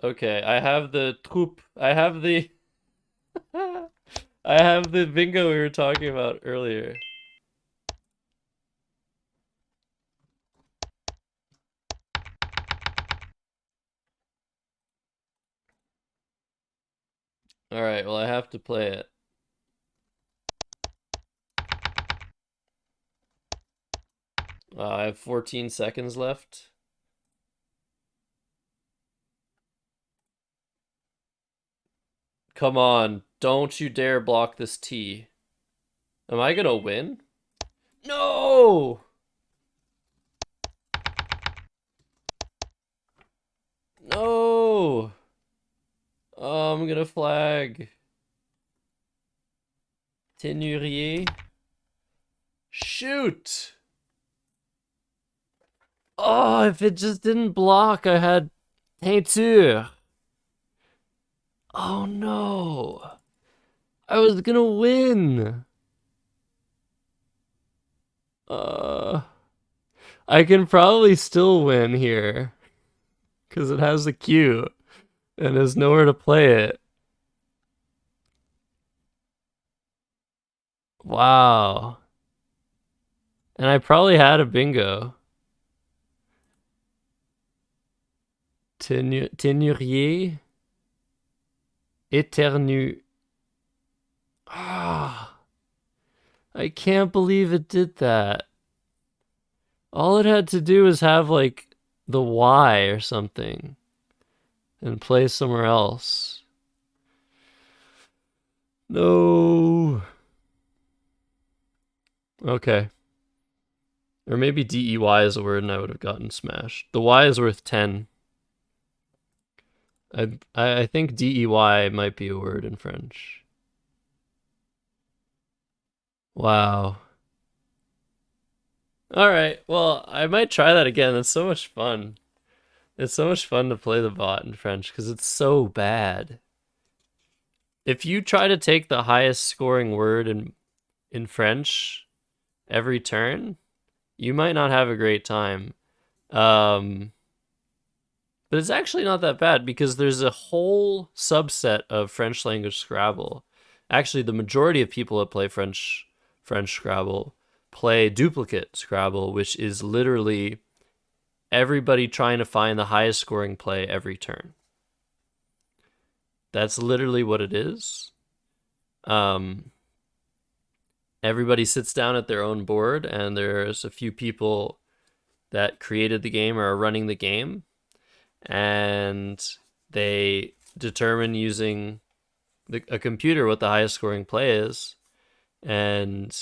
Okay, I have the troupe. I have the I have the bingo we were talking about earlier. All right, well I have to play it. I have 14 seconds left. Come on, don't you dare block this T. Am I gonna win? No! No! Oh, I'm gonna flag. Tenurier. Shoot! Oh, if it just didn't block, I had Teinture. Oh no. I was gonna win. Uh, I can probably still win here. Because it has a Q. And there's nowhere to play it. Wow. And I probably had a bingo. Tenurier. Éternu. Ah. I can't believe it did that. All it had to do was have, like, the Y or something. And play somewhere else. No. Okay. Or maybe DEY is a word and I would have gotten smashed. The Y is worth 10. I think DEY might be a word in French. Wow. All right. Well, I might try that again. It's so much fun. It's so much fun to play the bot in French because it's so bad. If you try to take the highest scoring word in French every turn, you might not have a great time. But it's actually not that bad because there's a whole subset of French language Scrabble. Actually, the majority of people that play French Scrabble play duplicate Scrabble, which is literally everybody trying to find the highest scoring play every turn. That's literally what it is. Everybody sits down at their own board, and there's a few people that created the game or are running the game, and they determine using a computer what the highest scoring play is, and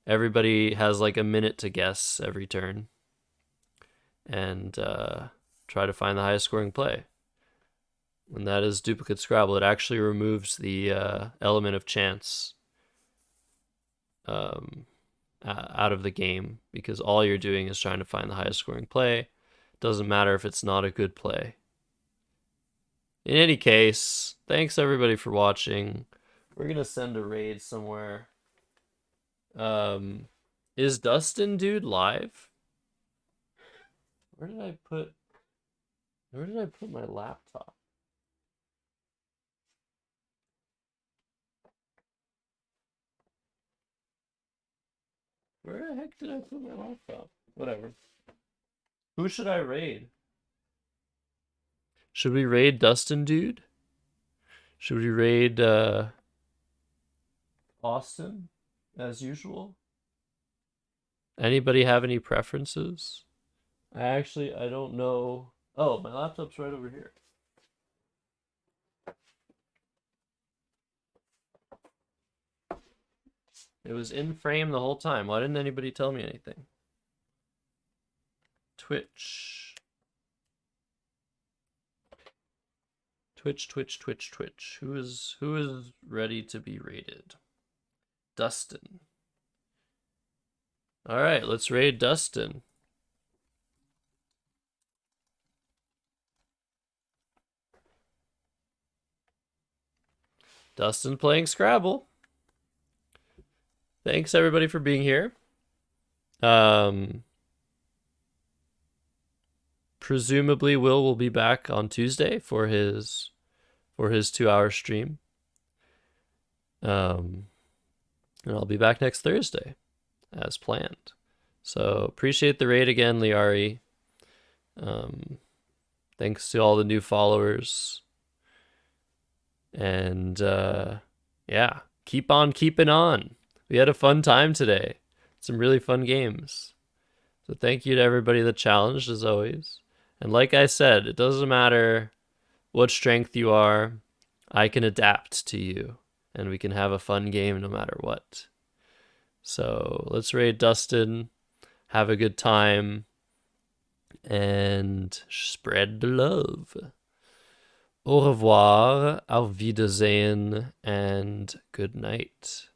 everybody has like a minute to guess every turn and try to find the highest scoring play. And that is duplicate Scrabble. It actually removes the element of chance out of the game because all you're doing is trying to find the highest scoring play. Doesn't matter if it's not a good play. In any case, thanks everybody for watching. We're gonna send a raid somewhere. Is Dustin Dude live? Where did I put my laptop? Where the heck did I put my laptop? Whatever. Who should I raid? Should we raid Dustin Dude? Should we raid Austin as usual? Anybody have any preferences? I don't know. Oh, my laptop's right over here. It was in frame the whole time. Why didn't anybody tell me anything? Twitch. Twitch. Who is ready to be raided? Dustin. All right, let's raid Dustin. Dustin playing Scrabble. Thanks everybody for being here. Presumably Will be back on Tuesday for his 2-hour stream. And I'll be back next Thursday as planned. So appreciate the raid again, Liari. Thanks to all the new followers. And yeah, keep on keeping on. We had a fun time today. Some really fun games. So thank you to everybody that challenged, as always. And like I said, it doesn't matter what strength you are. I can adapt to you. And we can have a fun game no matter what. So let's raid Dustin. Have a good time. And spread the love. Au revoir, auf Wiedersehen, and good night.